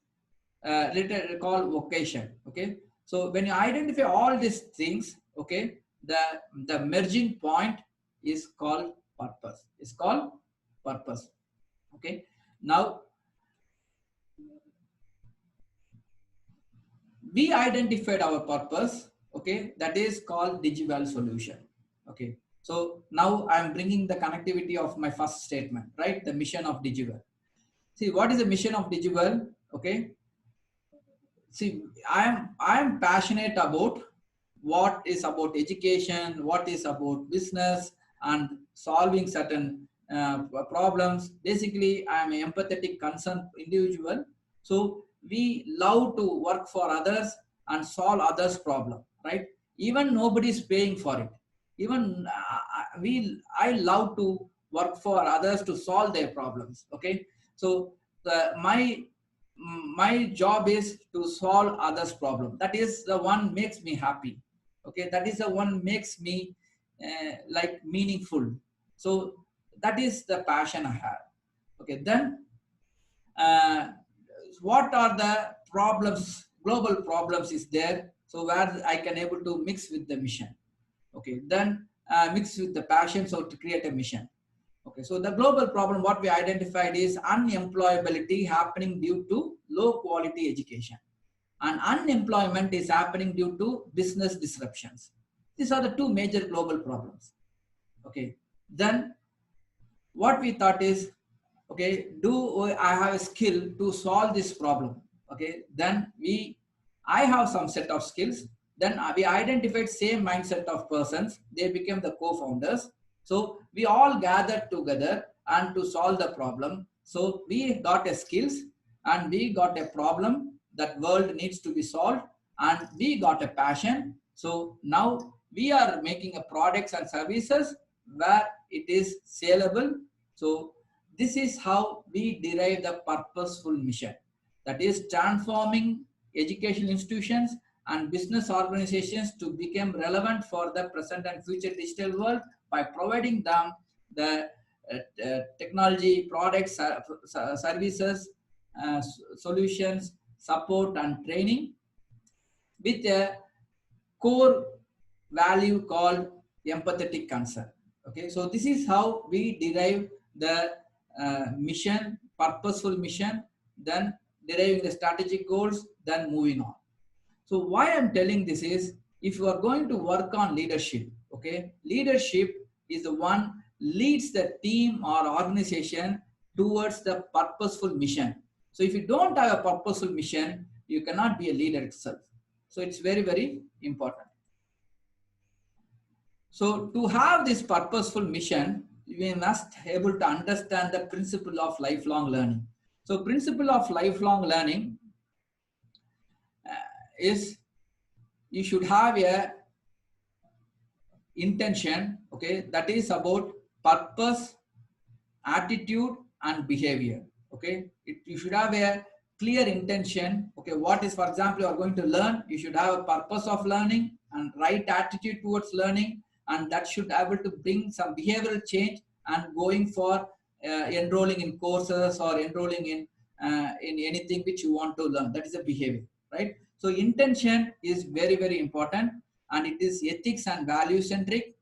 A: called vocation. Okay, so when you identify all these things, okay, the merging point is called purpose. It's called purpose. Okay, now we identified our purpose. Okay, that is called digital solution. Okay, so now I'm bringing the connectivity of my first statement, right? The mission of digital. See, what is the mission of digital? Okay, see, I am passionate about what is about education, what is about business, and solving certain problems. Basically, I am an empathetic, concerned individual. So we love to work for others and solve others' problem, right? Even nobody is paying for it. Even I love to work for others to solve their problems. Okay, so my job is to solve others problem. That is the one makes me happy. Okay, that is the one makes me like meaningful. So that is the passion I have. Okay, then uh, what are the problems, global problems is there, so where I can able to mix with the mission. Okay, then mix with the passion, so to create a mission. Okay, so the global problem what we identified is unemployability happening due to low quality education, and unemployment is happening due to business disruptions. These are the two major global problems. Okay, then what we thought is, okay, do I have a skill to solve this problem? Okay, then I have some set of skills. Then we identified same mindset of persons, they became the co-founders. So we all gathered together and to solve the problem. So we got a skills and we got a problem that world needs to be solved, and we got a passion. So now we are making a products and services where it is saleable. So this is how we derive the purposeful mission, that is transforming educational institutions and business organizations to become relevant for the present and future digital world by providing them the technology, products, services, solutions, support, and training with a core value called empathetic concern. Okay, so this is how we derive the mission, purposeful mission, then deriving the strategic goals, then moving on. So why I'm telling this is, if you are going to work on leadership, okay, leadership is the one leads the team or organization towards the purposeful mission. So if you don't have a purposeful mission, you cannot be a leader itself. So it's very important. So to have this purposeful mission, we must able to understand the principle of lifelong learning. So principle of lifelong learning is you should have a intention, okay, that is about purpose, attitude and behavior. Okay, you should have a clear intention. Okay, what is, for example, you are going to learn, you should have a purpose of learning and right attitude towards learning, and that should be able to bring some behavioral change and going for enrolling in courses or enrolling in anything which you want to learn. That is a behavior, right? So intention is very, very important, and it is ethics and value centric,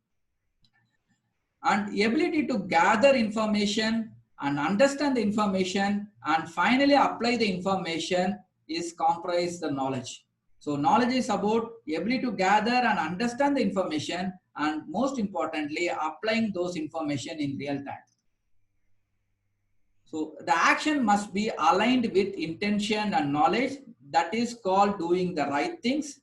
A: and ability to gather information and understand the information and finally apply the information is comprise the knowledge. So knowledge is about the ability to gather and understand the information, and most importantly applying those information in real time. So the action must be aligned with intention and knowledge. That is called doing the right things.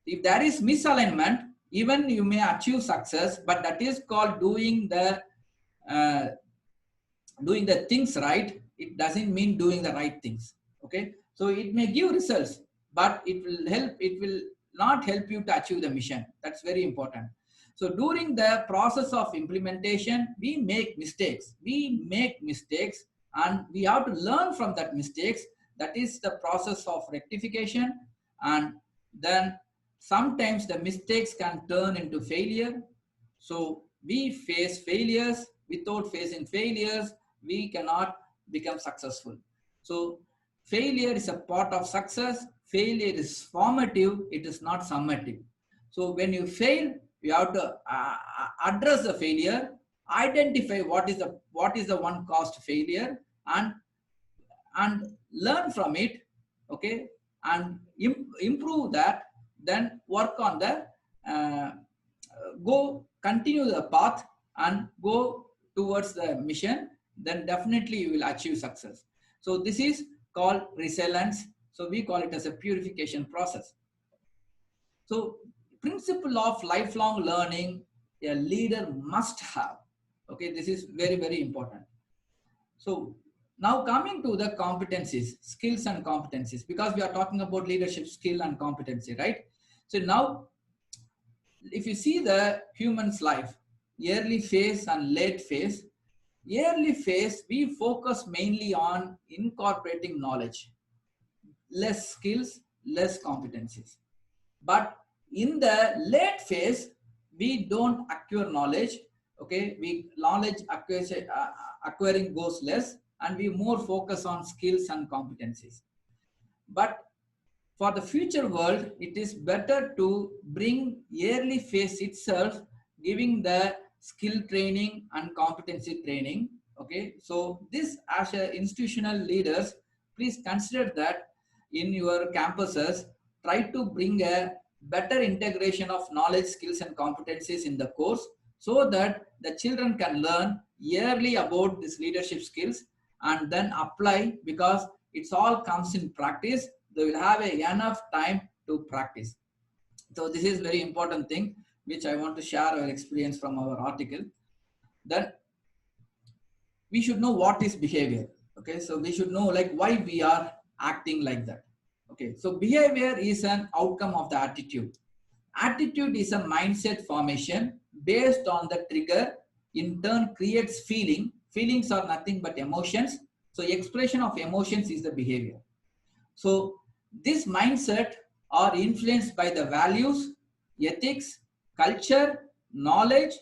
A: If there is misalignment, even you may achieve success, but that is called uh, doing the things right. It doesn't mean doing the right things. Okay, so it may give results, but it will not help you to achieve the mission. That's very important. So during the process of implementation, we make mistakes and we have to learn from that mistakes. That is the process of rectification. And then sometimes the mistakes can turn into failure. So we face failures. Without facing failures, we cannot become successful. So failure is a part of success. Failure is formative, it is not summative. So when you fail, you have to address the failure, identify what is the one caused failure, and learn from it. Okay, and improve that, then work on the uh, go continue the path and go towards the mission, then definitely you will achieve success. So this is called resilience. So we call it as a purification process. So principle of lifelong learning a leader must have. Okay, this is very, very important. So now coming to the competencies, skills and competencies, because we are talking about leadership skill and competency, right? So now if you see the human's life, early phase and late phase, early phase, we focus mainly on incorporating knowledge, less skills, less competencies. But in the late phase, we don't acquire knowledge. Okay, we acquiring goes less, and we more focus on skills and competencies. But for the future world, it is better to bring early phase itself, giving the skill training and competency training. Okay, so this as a institutional leaders, please consider that in your campuses, try to bring a better integration of knowledge, skills and competencies in the course, so that the children can learn yearly about these leadership skills and then apply, because it's all comes in practice. They will have enough time to practice. So this is very important thing which I want to share our experience from our article. Then we should know what is behavior. Okay, so we should know like why we are acting like that. Okay, so behavior is an outcome of the attitude. Attitude is a mindset formation based on the trigger, in turn creates feeling. Feelings are nothing but emotions. So expression of emotions is the behavior. So this mindset are influenced by the values, ethics, culture, knowledge,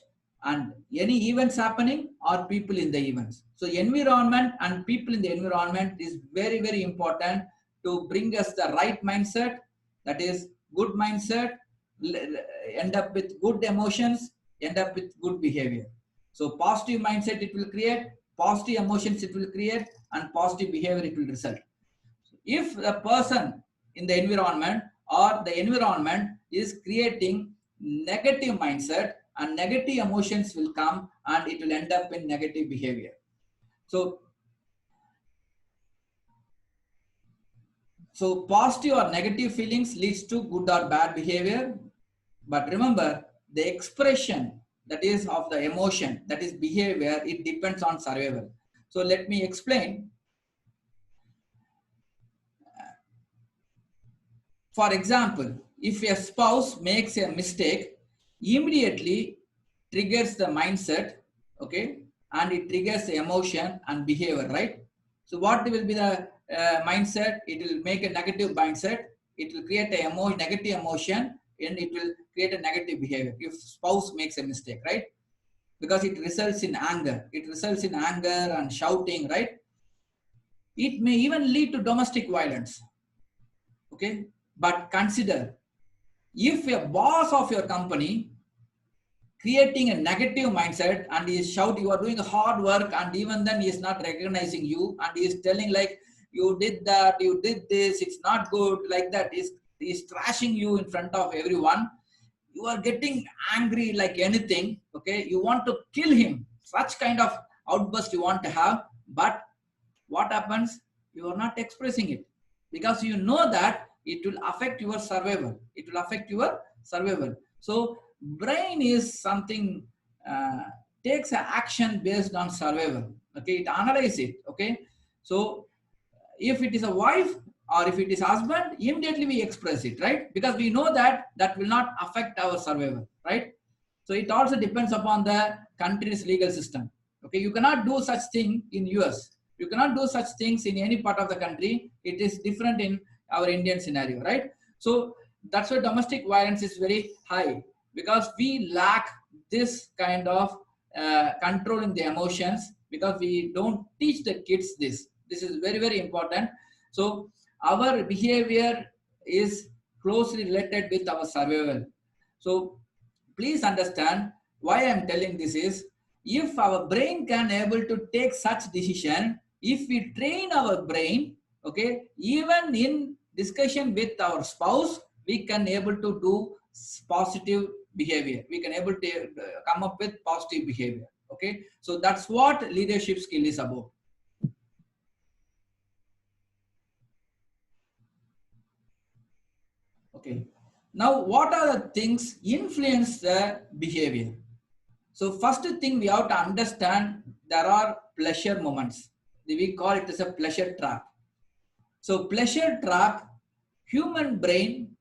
A: and any events happening or people in the events. So environment and people in the environment is very, very important to bring us the right mindset. That is good mindset, end up with good emotions, end up with good behavior. So positive mindset it will create, positive emotions it will create, and positive behavior it will result. If a person in the environment or the environment is creating negative mindset, and negative emotions will come and it will end up in negative behavior. So positive or negative feelings leads to good or bad behavior. But remember, the expression that is of the emotion, that is behavior, it depends on survival. So let me explain. For example, if a spouse makes a mistake, immediately triggers the mindset, okay, and it triggers the emotion and behavior, right? So what will be the mindset? It will make a negative mindset. It will create a negative emotion, and it will create a negative behavior if spouse makes a mistake, right? Because it results in anger. It results in anger and shouting, right? It may even lead to domestic violence, okay? But consider, if a boss of your company creating a negative mindset and he is shouting, you are doing hard work, and even then he is not recognizing you, and he is telling like, you did that, you did this, it's not good, like that, is trashing you in front of everyone. You are getting angry like anything, okay? You want to kill him. Such kind of outburst you want to have, but what happens? You are not expressing it because you know that it will affect your survival. It will affect your survival. So brain is something, uh, takes an action based on survival. Okay, it analyzes it. Okay, so if it is a wife or if it is husband, immediately we express it, right? Because we know that that will not affect our survival, right? So it also depends upon the country's legal system. Okay, you cannot do such thing in US. You cannot do such things in any part of the country. It is different in our Indian scenario, right? So that's why domestic violence is very high, because we lack this kind of controlling the emotions, because we don't teach the kids this. This is very, very important. So our behavior is closely related with our survival. So please understand why I'm telling this is, if our brain can able to take such decision, if we train our brain, okay, even in discussion with our spouse, we can able to do positive behavior. We can able to come up with positive behavior. Okay, so that's what leadership skill is about. Okay, now what are the things influence the behavior? So first thing we have to understand, there are pleasure moments. We call it as a pleasure trap. So pleasure trap, human brain,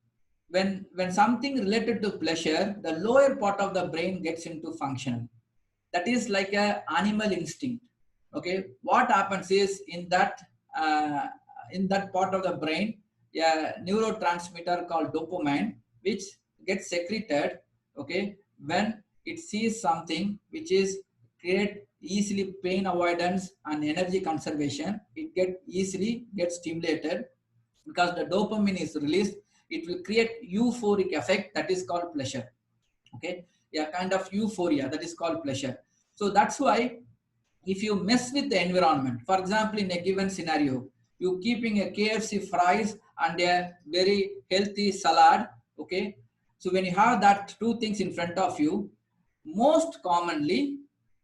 A: when something related to pleasure, the lower part of the brain gets into function. That is like a animal instinct. Okay, what happens is uh, in that part of the brain, a neurotransmitter called dopamine, which gets secreted, okay, when it sees something which is create easily pain avoidance and energy conservation, it get easily gets stimulated. Because the dopamine is released, it will create euphoric effect, that is called pleasure. Okay, a kind of euphoria, that is called pleasure. So that's why if you mess with the environment, for example, in a given scenario, you keeping a KFC fries and a very healthy salad, okay, so when you have that two things in front of you, most commonly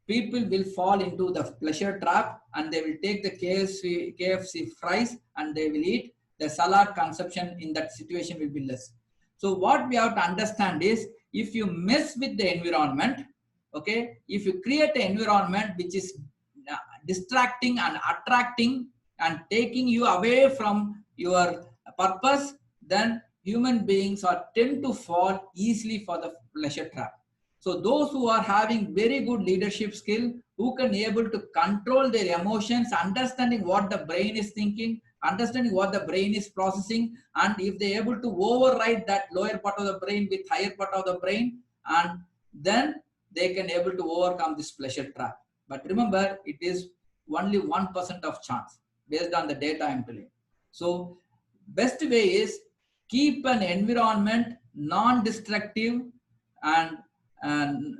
A: people will fall into the pleasure trap, and they will take the KFC fries and they will eat. The salad consumption in that situation will be less. So what we have to understand is, if you mess with the environment, okay, if you create an environment which is distracting and attracting and taking you away from your purpose, then human beings are tend to fall easily for the pleasure trap. So those who are having very good leadership skill, who can able to control their emotions, understanding what the brain is thinking, understanding what the brain is processing, and if they able to override that lower part of the brain with higher part of the brain, and then they can able to overcome this pleasure trap. But remember, it is only 1% of chance based on the data I'm telling. So best way is, keep an environment non-destructive and, and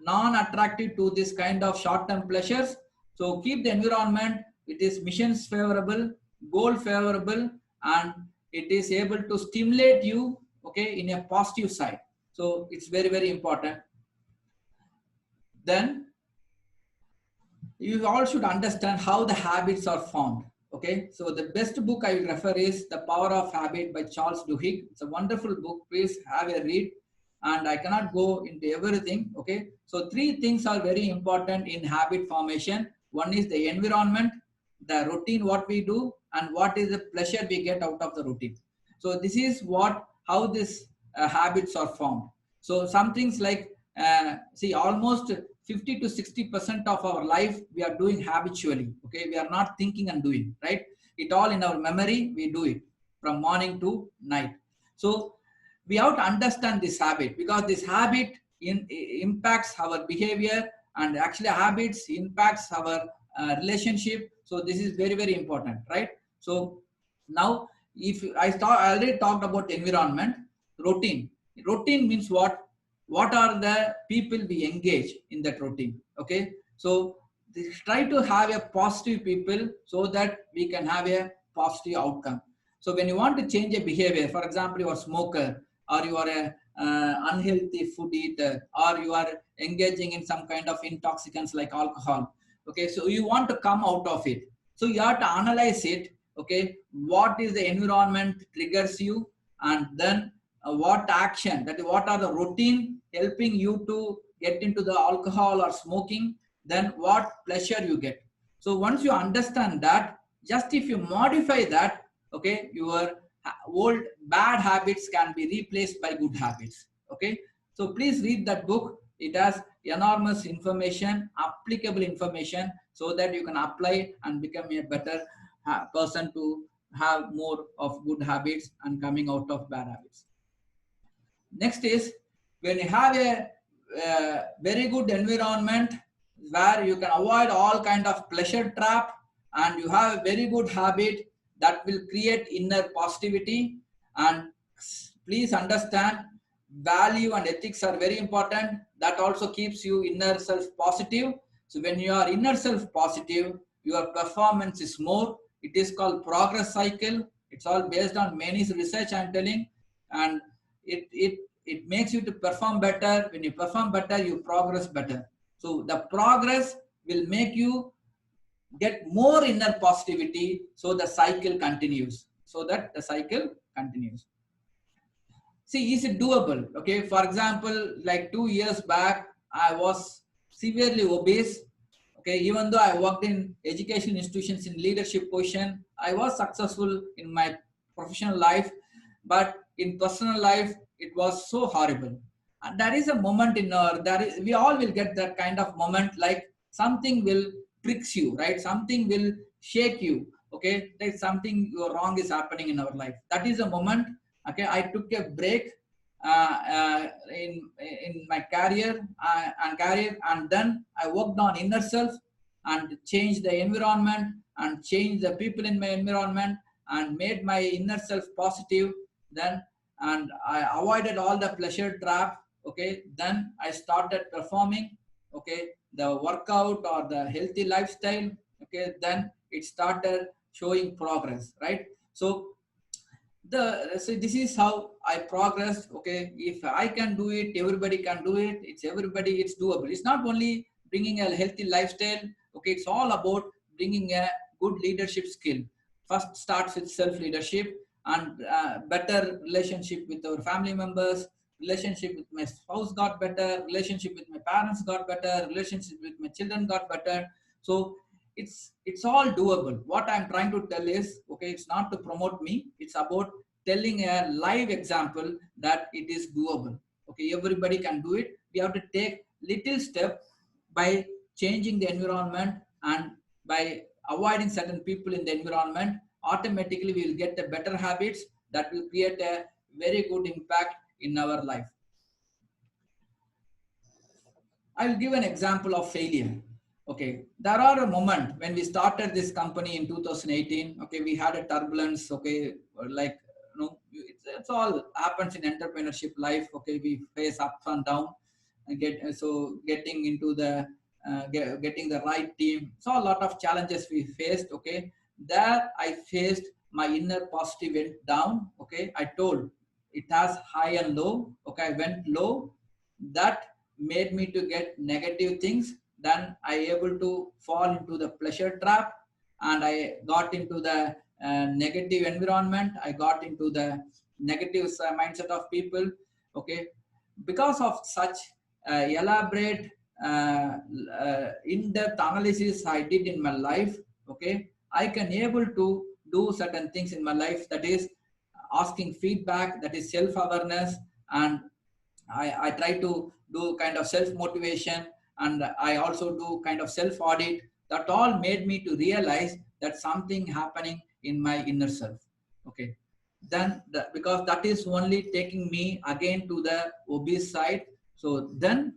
A: non-attractive to this kind of short-term pleasures. So keep the environment, it is missions favorable, goal favorable, and it is able to stimulate you, okay, in a positive side. So it's very, very important. Then you all should understand how the habits are formed. Okay, so the best book I will refer is The Power of Habit by Charles Duhigg. It's a wonderful book. Please have a read. and I cannot go into everything. Okay, so three things are very important in habit formation. One is the environment, the routine, what we do, and what is the pleasure we get out of the routine. So this is what how these habits are formed. So some things like see, almost 50 to 60% of our life we are doing habitually. Okay, we are not thinking and doing, right? It all in our memory, we do it from morning to night. So we have to understand this habit, because this habit impacts our behavior, and actually habits impacts our relationship. So this is very, very important, right? So now, if I already talked about environment. Routine means what are the people we engage in that routine. Okay, so try to have a positive people so that we can have a positive outcome. So when you want to change a behavior, for example, you are a smoker, or you are a unhealthy food eater, or you are engaging in some kind of intoxicants like alcohol. Okay, so you want to come out of it. So you have to analyze it. Okay, what is the environment triggers you, and then what action, that is what are the routine helping you to get into the alcohol or smoking, then what pleasure you get. So once you understand that, just if you modify that, okay, your old bad habits can be replaced by good habits. Okay, so please read that book. It has enormous information, applicable information, so that you can apply and become a better person to have more of good habits and coming out of bad habits. Next is, when you have a very good environment where you can avoid all kind of pleasure trap, and you have a very good habit that will create inner positivity. And please understand, value and ethics are very important. That also keeps you inner self positive. So when you are inner self positive, your performance is more. It is called progress cycle. It's all based on many research I'm telling. And it makes you to perform better. When you perform better, you progress better. So the progress will make you get more inner positivity, so the cycle continues. See, is it doable? Okay, for example, like 2 years back, I was severely obese. Okay, even though I worked in education institutions in leadership position, I was successful in my professional life, but in personal life, it was so horrible. And there is a moment in our, we all will get that kind of moment, like something will tricks you, right? Something will shake you. Okay, there's something wrong is happening in our life. That is a moment. Okay, I took a break in my career, and then I worked on inner self and changed the environment and changed the people in my environment and made my inner self positive. Then, and I avoided all the pleasure trap. Okay, then I started performing. Okay, the workout or the healthy lifestyle. Okay, then it started showing progress, right? So this is how I progressed. Okay, if I can do it, everybody can do it. It's doable. It's not only bringing a healthy lifestyle. Okay, it's all about bringing a good leadership skill. First starts with self leadership, and better relationship with our family members. Relationship with my spouse got better. Relationship with my parents got better. Relationship with my children got better. So it's all doable. What I'm trying to tell is, okay, it's not to promote me. It's about telling a live example that it is doable. Okay, everybody can do it. We have to take little step by changing the environment and by avoiding certain people in the environment. Automatically, we will get the better habits that will create a very good impact in our life. I will give an example of failure. Okay, there are a moment when we started this company in 2018. Okay, we had a turbulence. Okay, like it's all happens in entrepreneurship life. Okay, we face ups and down, and getting into the getting the right team. So a lot of challenges we faced. Okay, there I faced my inner positive went down. Okay, I told it has high and low. Okay, I went low. That made me to get negative things. Then I able to fall into the pleasure trap, and I got into the negative environment. I got into the negative mindset of people. Okay, because of such elaborate in-depth analysis I did in my life, okay, I can able to do certain things in my life, that is asking feedback, that is self-awareness, and I try to do kind of self-motivation, and I also do kind of self-audit. That all made me to realize that something happening in my inner self. Okay. Then because that is only taking me again to the obese side. So then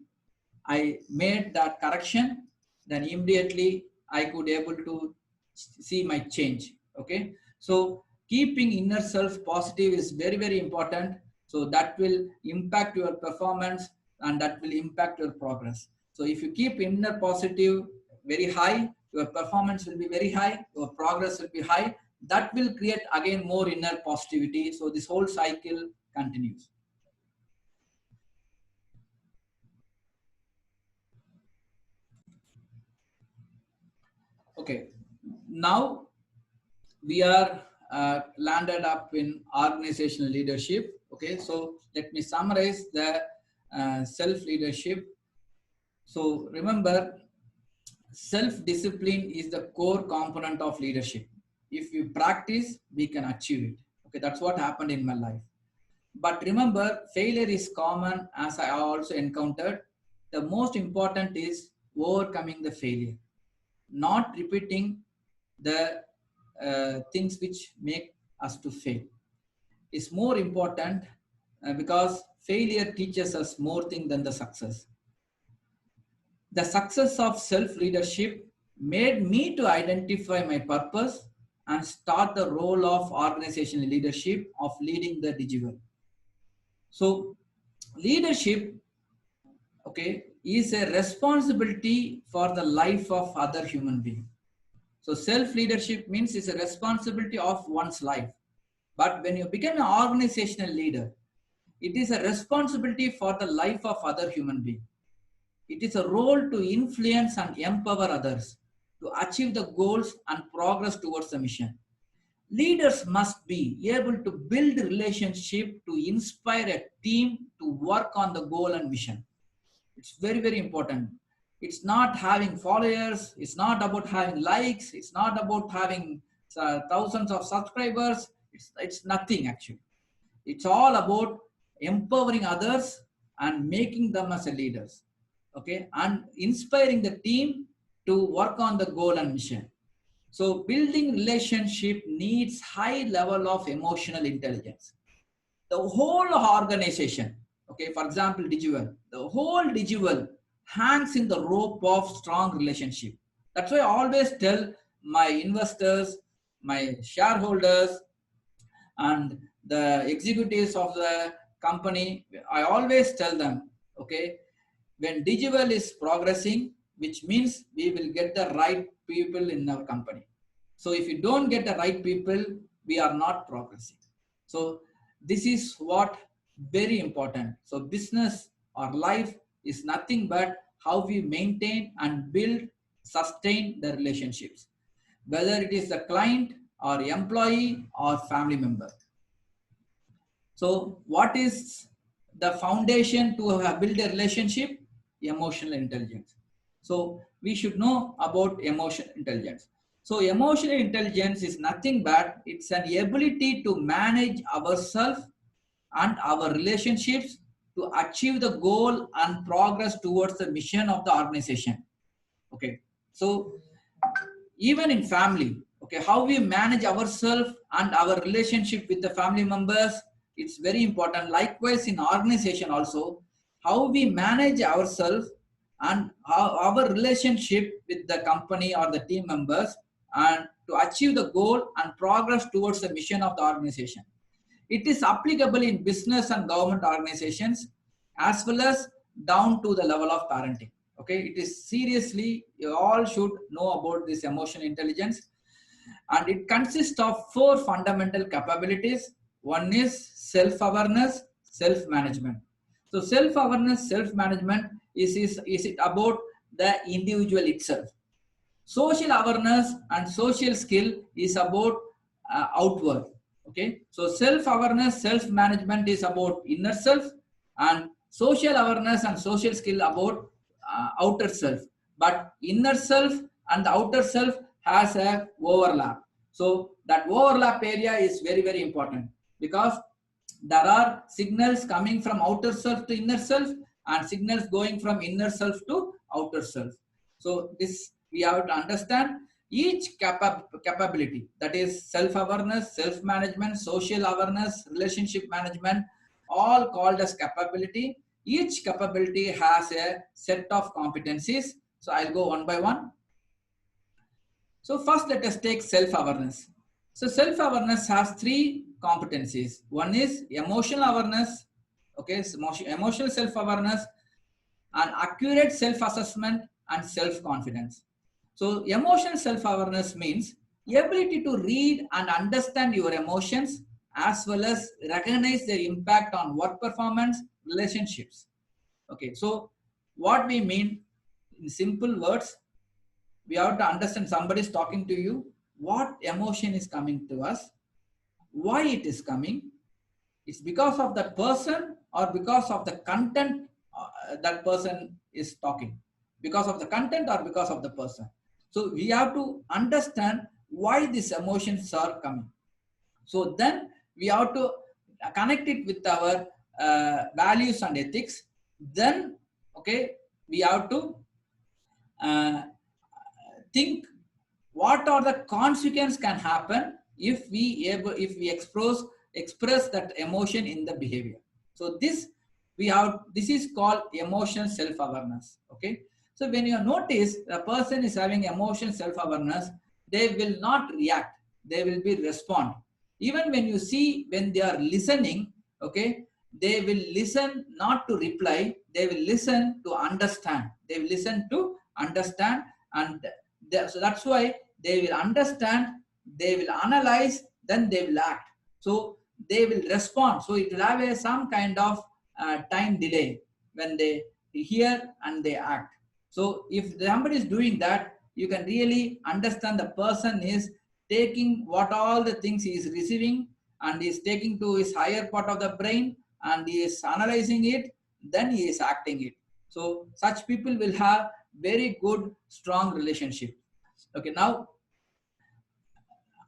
A: I made that correction, then immediately I could able to see my change. Okay. So keeping inner self positive is very, very important. So that will impact your performance and that will impact your progress. So if you keep inner positive very high, your performance will be very high, your progress will be high. That will create again more inner positivity. So this whole cycle continues. Okay. Now we are landed up in organizational leadership. Okay, so let me summarize the self leadership. So remember, self discipline is the core component of leadership. If we practice, we can achieve it. Okay, that's what happened in my life. But remember, failure is common, as I also encountered. The most important is overcoming the failure, not repeating the things which make us to fail. Is more important because failure teaches us more things than the success. The success of self-leadership made me to identify my purpose and start the role of organizational leadership of leading the digital. So leadership, okay, is a responsibility for the life of other human being. So self-leadership means it's a responsibility of one's life. But when you become an organizational leader, it is a responsibility for the life of other human being. It is a role to influence and empower others to achieve the goals and progress towards the mission. Leaders must be able to build relationship to inspire a team to work on the goal and mission. It's very, very important. It's not having followers. It's not about having likes. It's not about having thousands of subscribers. It's nothing actually. It's all about empowering others and making them as a leaders. Okay. And inspiring the team to work on the goal and mission. So building relationship needs high level of emotional intelligence. The whole organization, okay, for example, digital, the whole digital hangs in the rope of strong relationship. That's why I always tell my investors, my shareholders, and the executives of the company, I always tell them, okay, when digital is progressing, which means we will get the right people in our company. So if you don't get the right people, we are not progressing. So this is what very important. So business or life is nothing but how we maintain and build, sustain the relationships, whether it is the client or employee or family member. So what is the foundation to build a relationship? Emotional intelligence. So we should know about emotional intelligence. So emotional intelligence is nothing but it's an ability to manage ourselves and our relationships to achieve the goal and progress towards the mission of the organization. Okay. So even in family, okay, how we manage ourselves and our relationship with the family members, it's very important. Likewise in organization also, how we manage ourselves and how our relationship with the company or the team members and to achieve the goal and progress towards the mission of the organization. It is applicable in business and government organizations as well as down to the level of parenting. Okay, it is seriously, you all should know about this emotional intelligence, and it consists of four fundamental capabilities. One is self-awareness, self-management. So self-awareness, self-management is it about the individual itself. Social awareness and social skill is about outward. Okay, so self-awareness, self-management is about inner self, and social awareness and social skill about outer self, but inner self and the outer self has a overlap. So that overlap area is very, very important, because there are signals coming from outer self to inner self and signals going from inner self to outer self. So this we have to understand each capability, that is self-awareness, self-management, social awareness, relationship management, all called as capability. Each capability has a set of competencies. So I'll go one by one. So first let us take self-awareness. So self-awareness has three competencies. One is emotional awareness, okay, so emotional self-awareness, and accurate self-assessment and self-confidence. So emotional self-awareness means the ability to read and understand your emotions as well as recognize their impact on work performance, relationships. Okay, so what we mean in simple words, we have to understand somebody is talking to you, what emotion is coming to us, why it is coming. It's because of that person or because of the content that person is talking, because of the content or because of the person. So we have to understand why these emotions are coming. So then we have to connect it with our values and ethics. Then, okay, we have to uh, think what are the consequences can happen if we express that emotion in the behavior. So this is called emotional self-awareness. Okay, so when you notice a person is having emotional self-awareness, they will not react, they will be respond. Even when you see when they are listening, okay, they will listen not to reply, they will listen to understand, they will listen to understand. And so that's why they will understand, they will analyze, then they will act. So they will respond. So it will have some kind of time delay when they hear and they act. So if somebody is doing that, you can really understand the person is taking what all the things he is receiving and is taking to his higher part of the brain and he is analyzing it, then he is acting it. So such people will have very good strong relationship. Okay, now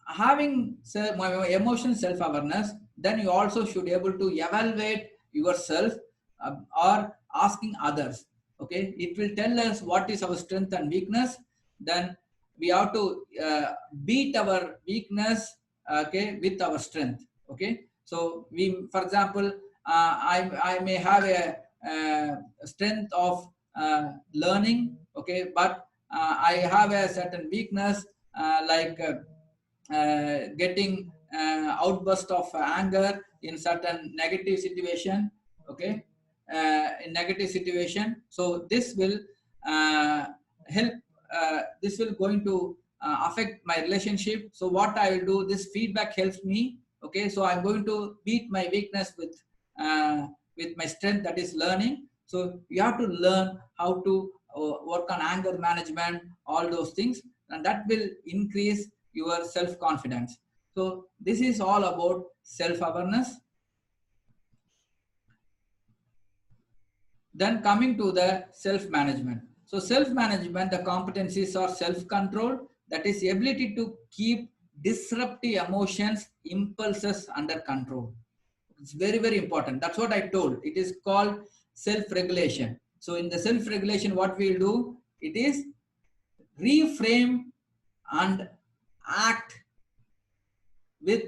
A: having emotional self-awareness, then you also should be able to evaluate yourself, or asking others. Okay, it will tell us what is our strength and weakness. Then we have to beat our weakness, okay, with our strength. Okay, so we, for example, I may have a strength of learning, okay, but I have a certain weakness, getting outburst of anger in certain negative situation. Okay, in negative situation. So this will help, this will going to affect my relationship. So what I will do, this feedback helps me. Okay, so I'm going to beat my weakness with my strength, that is learning. So you have to learn how to work on anger management, all those things, and that will increase your self-confidence. So this is all about self-awareness. Then coming to the self-management. So self-management, the competencies are self-control, that is ability to keep disruptive emotions, impulses under control. It's very, very important. That's what I told. It is called self-regulation. So in the self-regulation, what we'll do, it is reframe and act with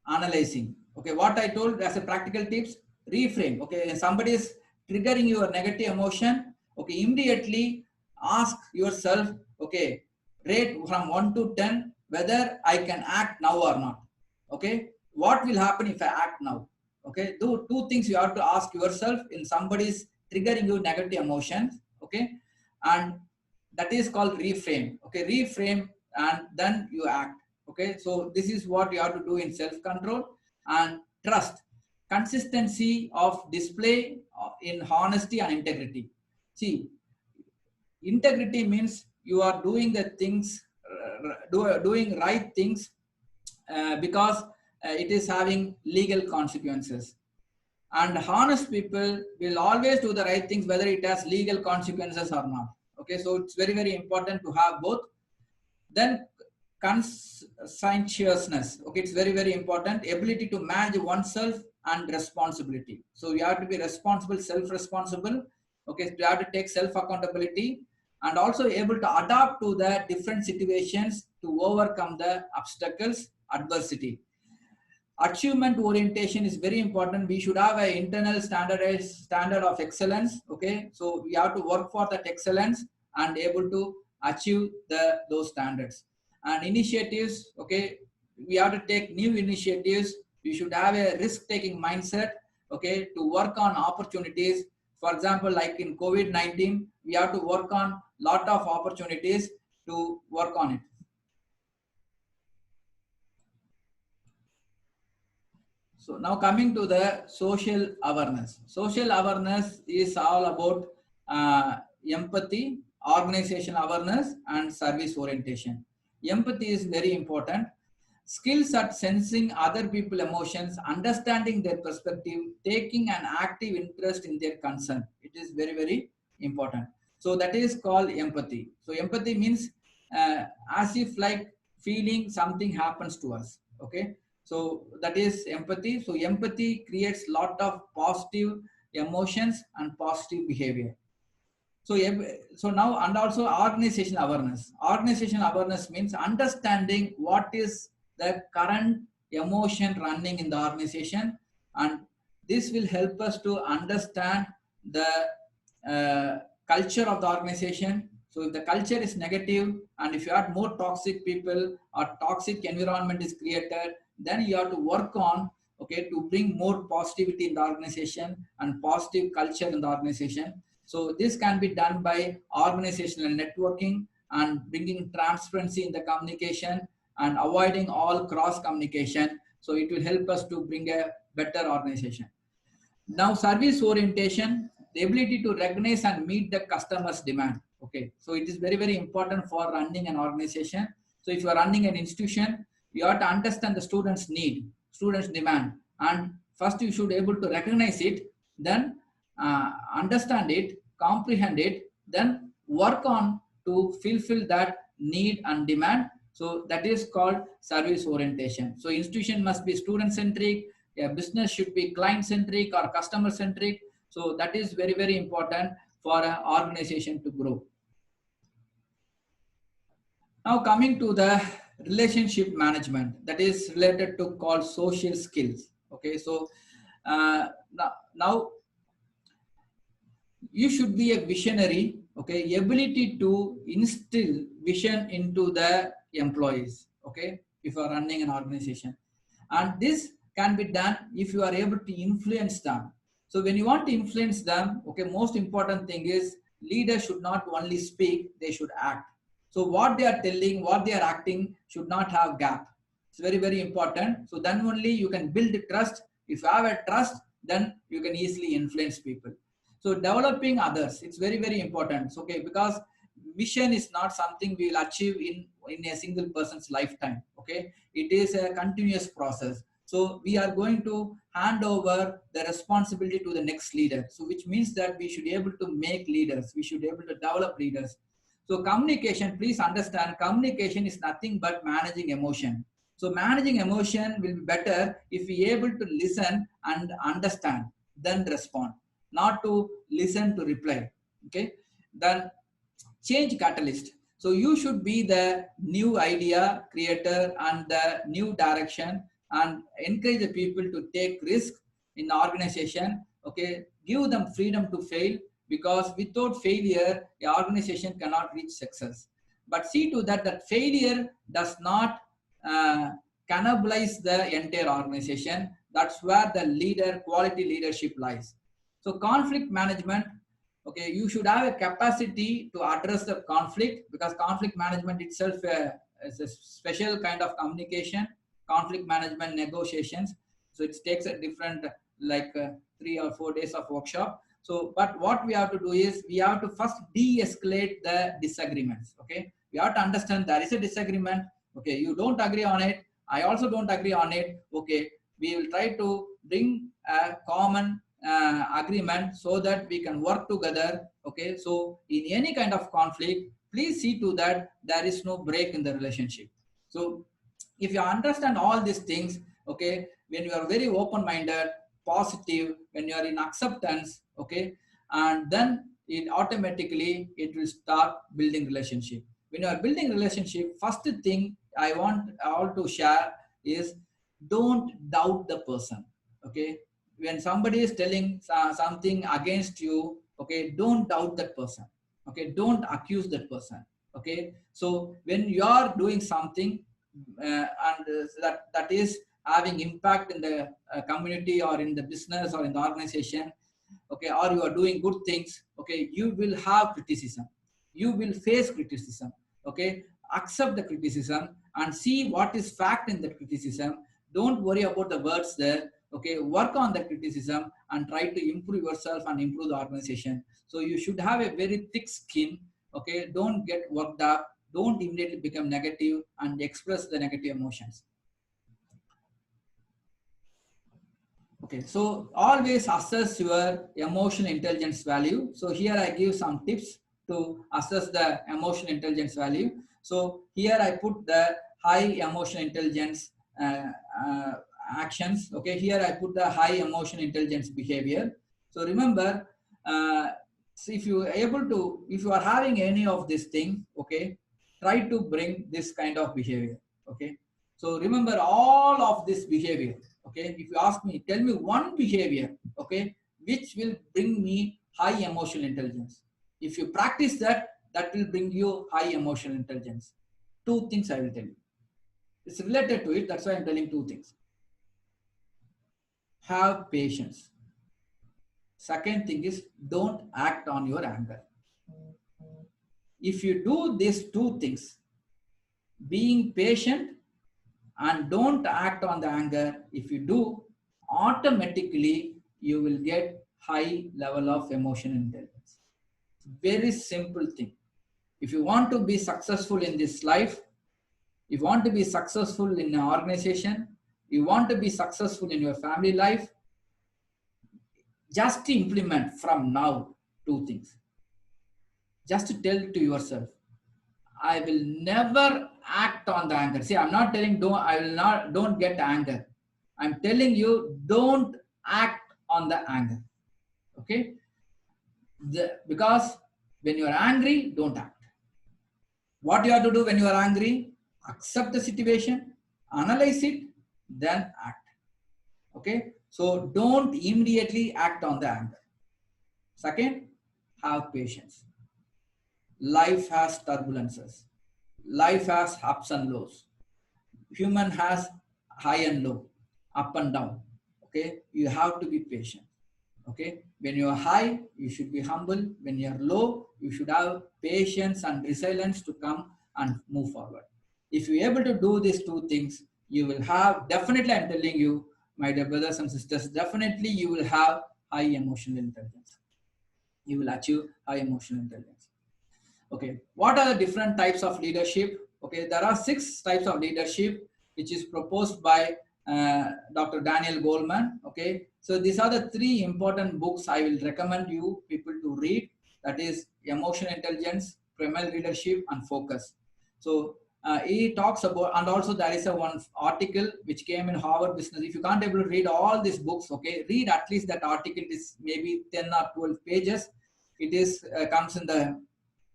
A: analyzing. Okay, what I told as a practical tips, reframe. Okay, somebody is triggering your negative emotion. Okay, immediately ask yourself, okay, rate from 1 to 10 whether I can act now or not. Okay, what will happen if I act now? Okay, do two things you have to ask yourself in somebody's triggering you negative emotions. Okay, and that is called reframe. Okay, reframe and then you act. Okay, so this is what you have to do in self-control. And trust, consistency of display in honesty and integrity. See, integrity means you are doing the things, doing right things, because it is having legal consequences. And honest people will always do the right things, whether it has legal consequences or not. Okay, so it's very, very important to have both. Then conscientiousness. Okay, it's very, very important. Ability to manage oneself and responsibility. So you have to be responsible, self-responsible. Okay, you have to take self-accountability and also able to adapt to the different situations to overcome the obstacles, adversity. Achievement orientation is very important. We should have an internal standardized standard of excellence. Okay, so we have to work for that excellence and able to achieve those standards. And initiatives, okay, we have to take new initiatives. We should have a risk taking mindset, okay, to work on opportunities. For example, like in COVID-19, we have to work on lot of opportunities to work on it. So now coming to the social awareness. Social awareness is all about empathy, organization awareness, and service orientation. Empathy is very important. Skills at sensing other people's emotions, understanding their perspective, taking an active interest in their concern. It is very, very important. So that is called empathy. So empathy means as if like feeling something happens to us. Okay, so that is empathy. So empathy creates lot of positive emotions and positive behavior. So, so now, and also organization awareness. Organization awareness means understanding what is the current emotion running in the organization, and this will help us to understand the culture of the organization. So if the culture is negative and if you have more toxic people or toxic environment is created, then you have to work on, okay, to bring more positivity in the organization and positive culture in the organization. So this can be done by organizational networking and bringing transparency in the communication and avoiding all cross communication. So it will help us to bring a better organization. Now, service orientation, the ability to recognize and meet the customer's demand. Okay, so it is very, very important for running an organization. So if you are running an institution, you have to understand the students' need, students' demand, and first you should be able to recognize it, then understand it, comprehend it, then work on to fulfill that need and demand. So that is called service orientation. So institution must be student centric, a business should be client centric or customer centric. So that is very, very important for an organization to grow. Now coming to the relationship management, that is related to called social skills. Okay, so now you should be a visionary. Okay, ability to instill vision into the employees. Okay, if you are running an organization, and this can be done if you are able to influence them. So when you want to influence them, okay, most important thing is leaders should not only speak, they should act. So what they are telling, what they are acting should not have gap. It's very, very important. So then only you can build trust. If you have a trust, then you can easily influence people. So developing others, it's very, very important. Okay, because vision is not something we will achieve in a single person's lifetime. Okay, it is a continuous process. So we are going to hand over the responsibility to the next leader. So which means that we should be able to make leaders. We should be able to develop leaders. So communication, please understand, communication is nothing but managing emotion. So managing emotion will be better if we able to listen and understand, then respond, not to listen to reply. Okay, then change catalyst. So you should be the new idea creator and the new direction and encourage the people to take risk in the organization. Okay, give them freedom to fail, because without failure, the organization cannot reach success. But see to that that failure does not uh, cannibalize the entire organization. That's where the leader quality leadership lies. So conflict management, okay, you should have a capacity to address the conflict, because conflict management itself is a special kind of communication, conflict management negotiations. So it takes a different like 3 or 4 days of workshop. So but what we have to do is we have to first de-escalate the disagreements. Okay, we have to understand there is a disagreement. Okay, you don't agree on it, I also don't agree on it. Okay, we will try to bring a common agreement so that we can work together. Okay, so in any kind of conflict, please see to that there is no break in the relationship. So if you understand all these things, okay, when you are very open minded, positive, when you are in acceptance, okay, and then it automatically it will start building relationship. When you are building relationship, first thing I want all to share is don't doubt the person. Okay, when somebody is telling something against you, okay, don't doubt that person. Okay, don't accuse that person. Okay, so when you are doing something and that is having impact in the community or in the business or in the organization, okay, or you are doing good things, okay, you will have criticism, you will face criticism. Okay, accept the criticism and see what is fact in the criticism. Don't worry about the words there. Okay, work on the criticism and try to improve yourself and improve the organization. So you should have a very thick skin. Okay, don't get worked up, don't immediately become negative and express the negative emotions. Okay, so always assess your emotional intelligence value. So here I give some tips to assess the emotional intelligence value. So here I put the high emotional intelligence uh, actions. Okay, here I put the high emotional intelligence behavior. So remember, so if you are able to, if you are having any of this thing, okay, try to bring this kind of behavior. Okay, so remember all of this behavior. Okay, if you ask me, tell me one behavior, okay, which will bring me high emotional intelligence. If you practice that, that will bring you high emotional intelligence. Two things I will tell you. It's related to it, that's why I'm telling two things. Have patience. Second thing is, don't act on your anger. If you do these two things, being patient and don't act on the anger, if you do, automatically you will get high level of emotional intelligence. Very simple thing. If you want to be successful in this life, if you want to be successful in an organization, you want to be successful in your family life, just implement from now two things. Just tell to yourself, I will never act on the anger. See, I'm not telling don't get anger. I'm telling you don't act on the anger. Okay? Because when you are angry, don't act. What you have to do when you are angry? Accept the situation, analyze it, then act. Okay? So don't immediately act on the anger. Second, have patience. Life has turbulences. Life has ups and lows. Human has high and low, up and down. Okay, you have to be patient. Okay, when you are high, you should be humble. When you are low, you should have patience and resilience to come and move forward. If you're able to do these two things, you will have, definitely, I'm telling you, my dear brothers and sisters, definitely you will have high emotional intelligence. You will achieve high emotional intelligence. Okay, what are the different types of leadership? Okay, there are 6 types of leadership which is proposed by Dr. Daniel Goleman. Okay, so these are the 3 important books I will recommend you people to read. That is Emotional Intelligence, Primal Leadership, and Focus. So he talks about, and also there is a one article which came in Harvard Business. If you can't able to read all these books, okay, read at least that article. It is maybe 10 or 12 pages. It is comes in the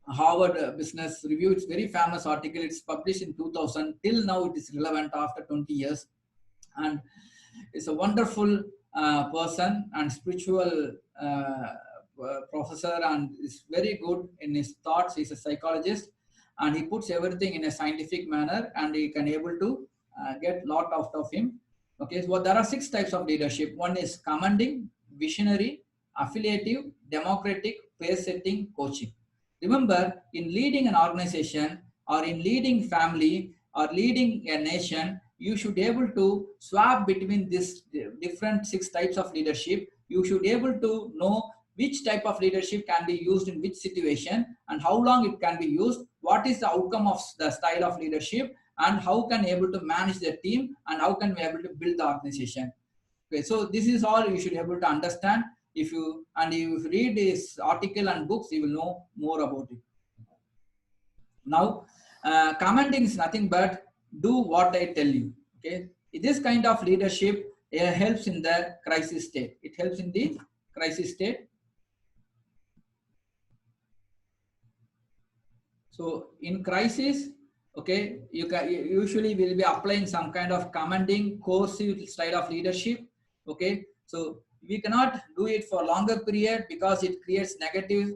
A: Harvard Business Review. It's very famous article. It's published in 2000. Till now, it is relevant after 20 years. And it's a wonderful person and spiritual professor, and is very good in his thoughts. He's a psychologist, and he puts everything in a scientific manner, and he can able to get lot out of him. Okay, so there are 6 types of leadership. One is commanding, visionary, affiliative, democratic, pace setting, coaching. Remember, in leading an organization or in leading family or leading a nation, you should be able to swap between these different 6 types of leadership. You should be able to know which type of leadership can be used in which situation and how long it can be used, what is the outcome of the style of leadership, and how can be able to manage the team, and how can we be able to build the organization. Okay, so this is all you should be able to understand. If you read this article and books, you will know more about it. Now, commenting is nothing but do what I tell you. Okay, this kind of leadership helps in the crisis state. It helps in the crisis state. So in crisis, okay, you usually will be applying some kind of commanding, coercive style of leadership. Okay, so we cannot do it for longer period because it creates negative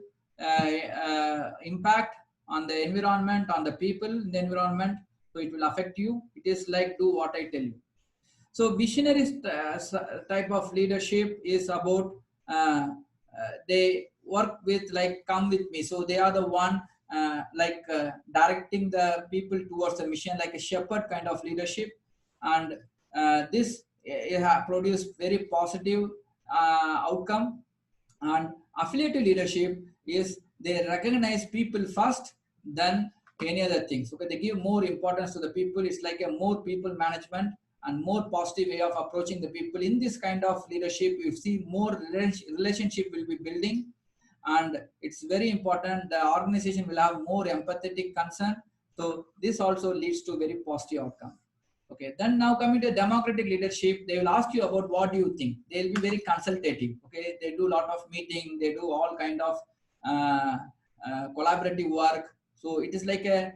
A: impact on the environment, on the people in the environment. So it will affect you. It is like do what I tell you. So visionary type of leadership is about they work with like come with me. So they are the one directing the people towards the mission, like a shepherd kind of leadership, and this produce very positive outcome. And affiliative leadership is they recognize people first than any other things. Okay, they give more importance to the people. It's like a more people management and more positive way of approaching the people. In this kind of leadership, you see more relationship will be building, and it's very important. The organization will have more empathetic concern. So this also leads to very positive outcome. Okay, then now coming to democratic leadership, they will ask you about what do you think. They'll be very consultative. Okay, they do a lot of meeting, they do all kind of uh, collaborative work. So it is like a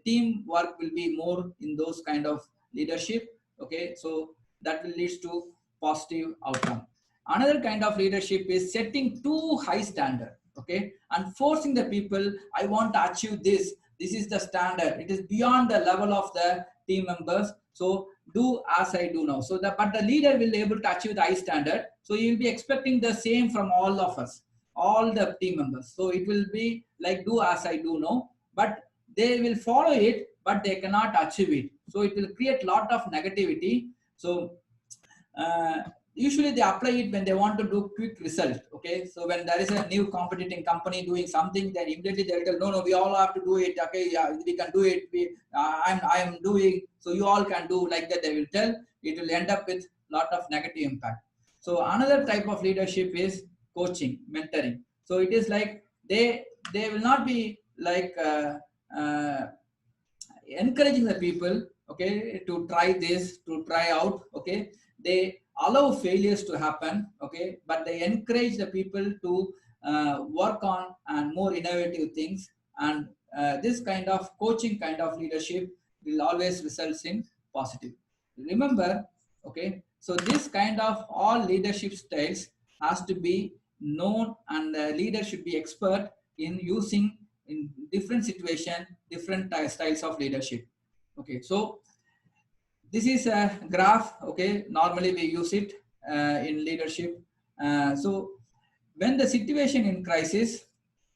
A: team work will be more in those kind of leadership. Okay, so that will lead to positive outcome. Another kind of leadership is setting too high standard. Okay, and forcing the people. I want to achieve this. This is the standard. It is beyond the level of the team members. So do as I do now. So but the leader will be able to achieve the high standard. So you will be expecting the same from all of us, all the team members. So it will be like do as I do now, but they will follow it, but they cannot achieve it. So it will create lot of negativity. So uh, usually they apply it when they want to do quick result. Okay, so when there is a new competing company doing something, then immediately they will tell, no, we all have to do it. Okay, yeah, we can do it. I'm doing, so you all can do, like that they will tell. It will end up with lot of negative impact. So another type of leadership is coaching, mentoring. So it is like they will not be like uh, encouraging the people, okay, to try this, to try out. Okay, they allow failures to happen. Okay, but they encourage the people to work on and more innovative things. And this kind of coaching kind of leadership will always results in positive. Remember, okay, so this kind of all leadership styles has to be known, and the leader should be expert in using in different situation, different styles of leadership. Okay, so this is a graph. Okay, normally we use it in leadership. So when the situation in crisis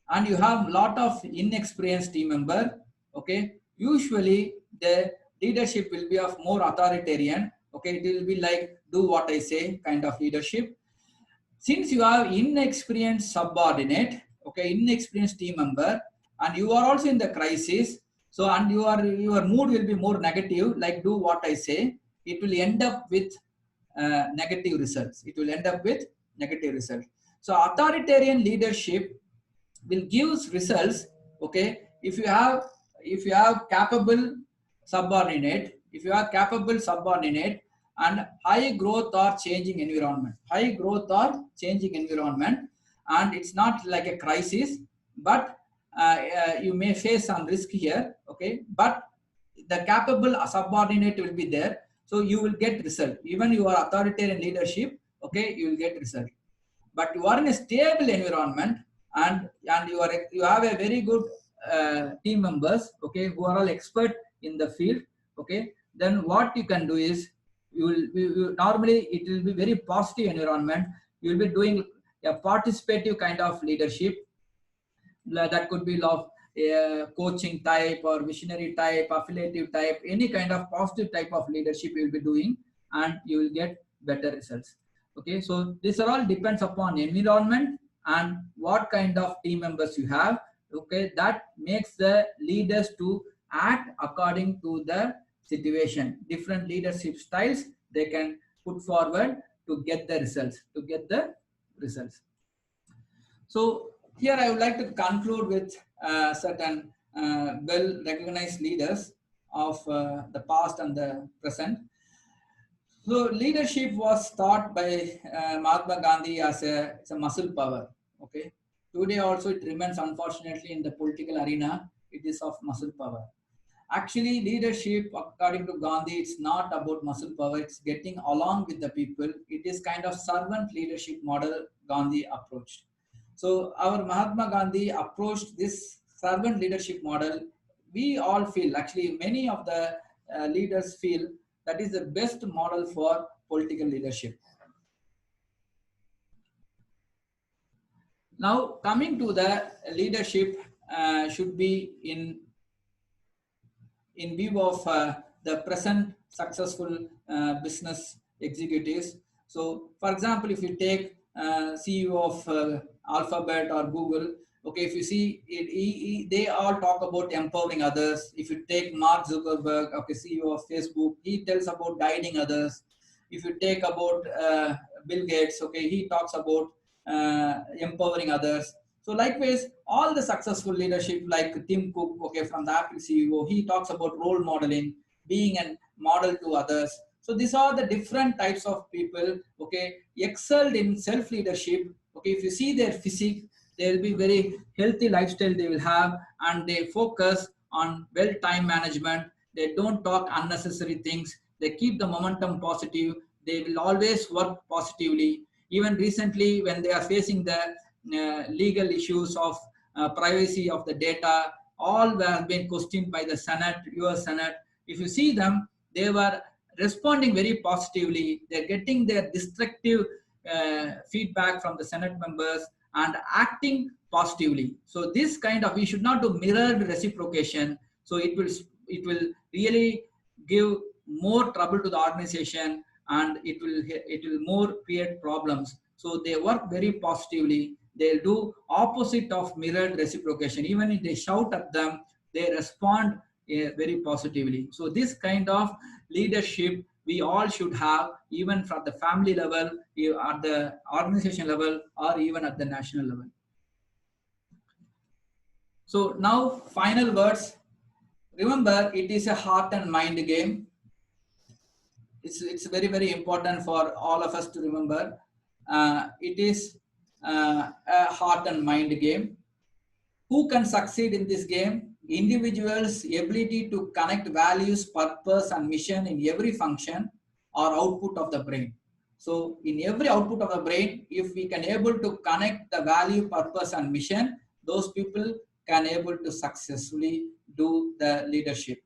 A: and you have lot of inexperienced team member, okay, usually the leadership will be of more authoritarian. Okay, it will be like do what I say kind of leadership. Since you have inexperienced subordinate, okay, inexperienced team member, and you are also in the crisis, so and your mood will be more negative, like do what I say, it will end up with negative results. It will end up with negative results. So authoritarian leadership will gives results. Okay, if you have capable subordinate, if you are capable subordinate and high growth or changing environment, high growth or changing environment, and it's not like a crisis, but you may face some risk here. Okay, but the capable subordinate will be there, so you will get result. Even your authoritarian leadership, okay, you will get result. But you are in a stable environment, and you have a very good team members, okay, who are all expert in the field. Okay, then what you can do is normally it will be very positive environment. You will be doing a participative kind of leadership. That could be of coaching type or visionary type, affiliative type, any kind of positive type of leadership you will be doing, and you will get better results. Okay, so this are all depends upon environment and what kind of team members you have. Okay, that makes the leaders to act according to the situation. Different leadership styles they can put forward to get the results. So here I would like to conclude with certain well recognized leaders of the past and the present. So leadership was taught by Mahatma Gandhi as it's a muscle power. Okay. Today also it remains, unfortunately, in the political arena. It is of muscle power. Actually, leadership, according to Gandhi, it's not about muscle power. It's getting along with the people. It is kind of servant leadership model Gandhi approached. So our Mahatma Gandhi approached this servant leadership model. We all feel, actually, many of the leaders feel that is the best model for political leadership. Now, coming to the leadership should be in view of the present successful business executives. So, for example, if you take CEO of Alphabet or Google, okay, if you see it, they all talk about empowering others. If you take Mark Zuckerberg, okay, CEO of Facebook, he tells about guiding others. If you take about Bill Gates, okay, he talks about empowering others. So likewise, all the successful leadership like Tim Cook, okay, from the Apple CEO, he talks about role modeling, being a model to others. So these are the different types of people, okay, excelled in self-leadership. Okay, if you see their physique, they will be very healthy lifestyle they will have, and they focus on well time management. They don't talk unnecessary things. They keep the momentum positive. They will always work positively. Even recently, when they are facing the legal issues of privacy of the data, all were being questioned by the Senate, US Senate. If you see them, they were responding very positively. They're getting their destructive feedback from the Senate members and acting positively. So this kind of, we should not do mirrored reciprocation. So it will really give more trouble to the organization, and it will more create problems. So they work very positively. They'll do opposite of mirrored reciprocation. Even if they shout at them, they respond very positively. So this kind of leadership we all should have, even from the family level, at the organization level, or even at the national level. So now, final words. Remember, it is a heart and mind game. It's very, very important for all of us to remember. It is a heart and mind game. Who can succeed in this game? Individuals' ability to connect values, purpose, and mission in every function or output of the brain. So in every output of the brain, if we can able to connect the value, purpose, and mission, those people can able to successfully do the leadership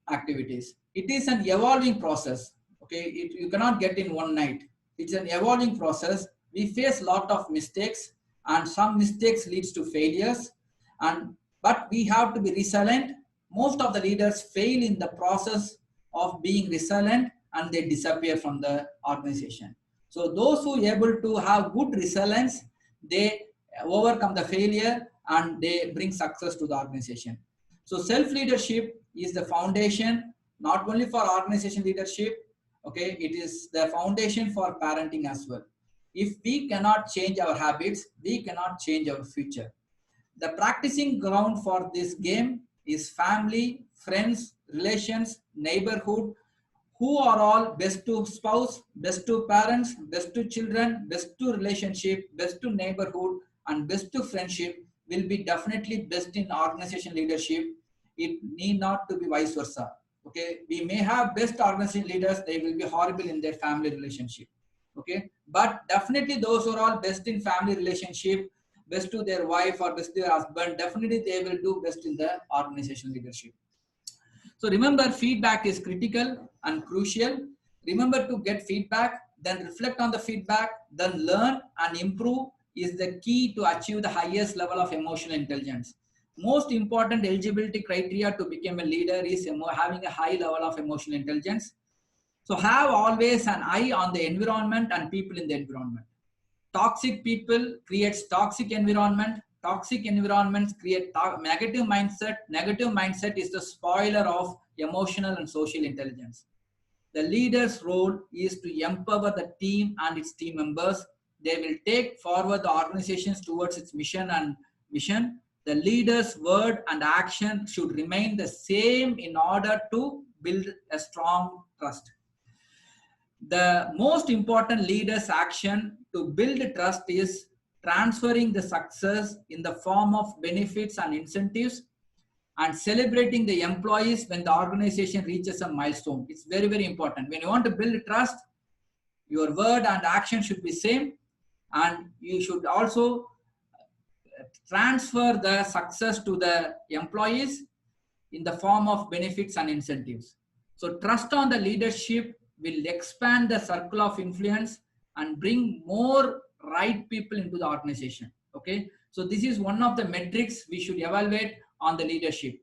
A: activities. It is an evolving process. Okay, you cannot get in one night. It's an evolving process. We face a lot of mistakes, and some mistakes leads to failures. But we have to be resilient. Most of the leaders fail in the process of being resilient, and they disappear from the organization. So those who are able to have good resilience, they overcome the failure and they bring success to the organization. So self-leadership is the foundation, not only for organization leadership, okay, it is the foundation for parenting as well. If we cannot change our habits, we cannot change our future. The practicing ground for this game is family, friends, relations, neighborhood, who are all best to spouse, best to parents, best to children, best to relationship, best to neighborhood, and best to friendship will be definitely best in organization leadership. It need not to be vice versa. Okay, we may have best organization leaders, they will be horrible in their family relationship. Okay, but definitely those who are all best in family relationship, best to their wife or best to their husband, definitely they will do best in the organization leadership. So remember, feedback is critical and crucial. Remember to get feedback, then reflect on the feedback, then learn and improve is the key to achieve the highest level of emotional intelligence. Most important eligibility criteria to become a leader is having a high level of emotional intelligence. So have always an eye on the environment and people in the environment. Toxic people creates toxic environment. Toxic environments create negative mindset. Negative mindset is the spoiler of emotional and social intelligence. The leader's role is to empower the team and its team members. They will take forward the organizations towards its mission and vision. The leader's word and action should remain the same in order to build a strong trust. The most important leader's action to build trust is transferring the success in the form of benefits and incentives and celebrating the employees when the organization reaches a milestone. It's very, very important. When you want to build trust, your word and action should be same, and you should also transfer the success to the employees in the form of benefits and incentives. So trust on the leadership will expand the circle of influence and bring more right people into the organization. Okay. So this is one of the metrics we should evaluate on the leadership.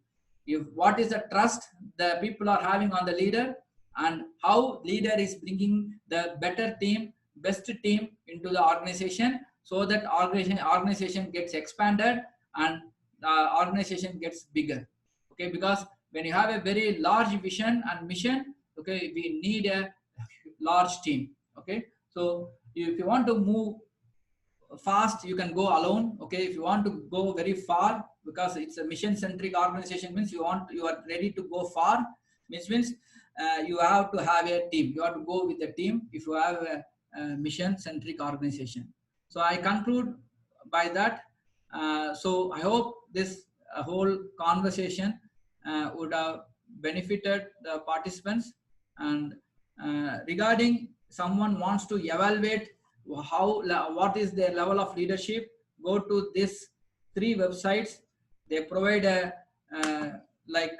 A: If what is the trust the people are having on the leader, and how leader is bringing the better team, best team into the organization, so that organization gets expanded and organization gets bigger. Okay, because when you have a very large vision and mission, okay, we need a large team. Okay, so if you want to move fast, you can go alone. Okay, if you want to go very far, because it's a mission centric organization, means you are ready to go far, means you have to have a team, you have to go with a team if you have a mission centric organization. So I conclude by that. So I hope this whole conversation would have benefited the participants. And regarding someone wants to evaluate what is their level of leadership, go to this 3 websites. They provide a like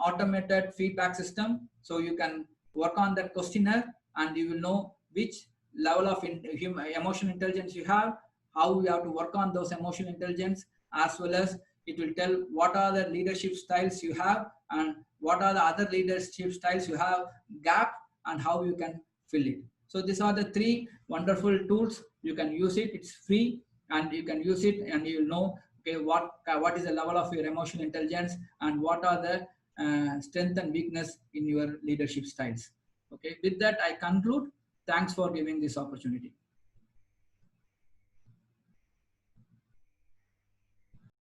A: automated feedback system, so you can work on that questionnaire and you will know which level of emotional intelligence you have, how you have to work on those emotional intelligence, as well as it will tell what are the leadership styles you have and what are the other leadership styles you have gap, and how you can fill it. So these are the 3 wonderful tools. You can use it, it's free, and you can use it and you'll know, okay, what is the level of your emotional intelligence and what are the strength and weakness in your leadership styles. Okay, with that I conclude. Thanks for giving this opportunity.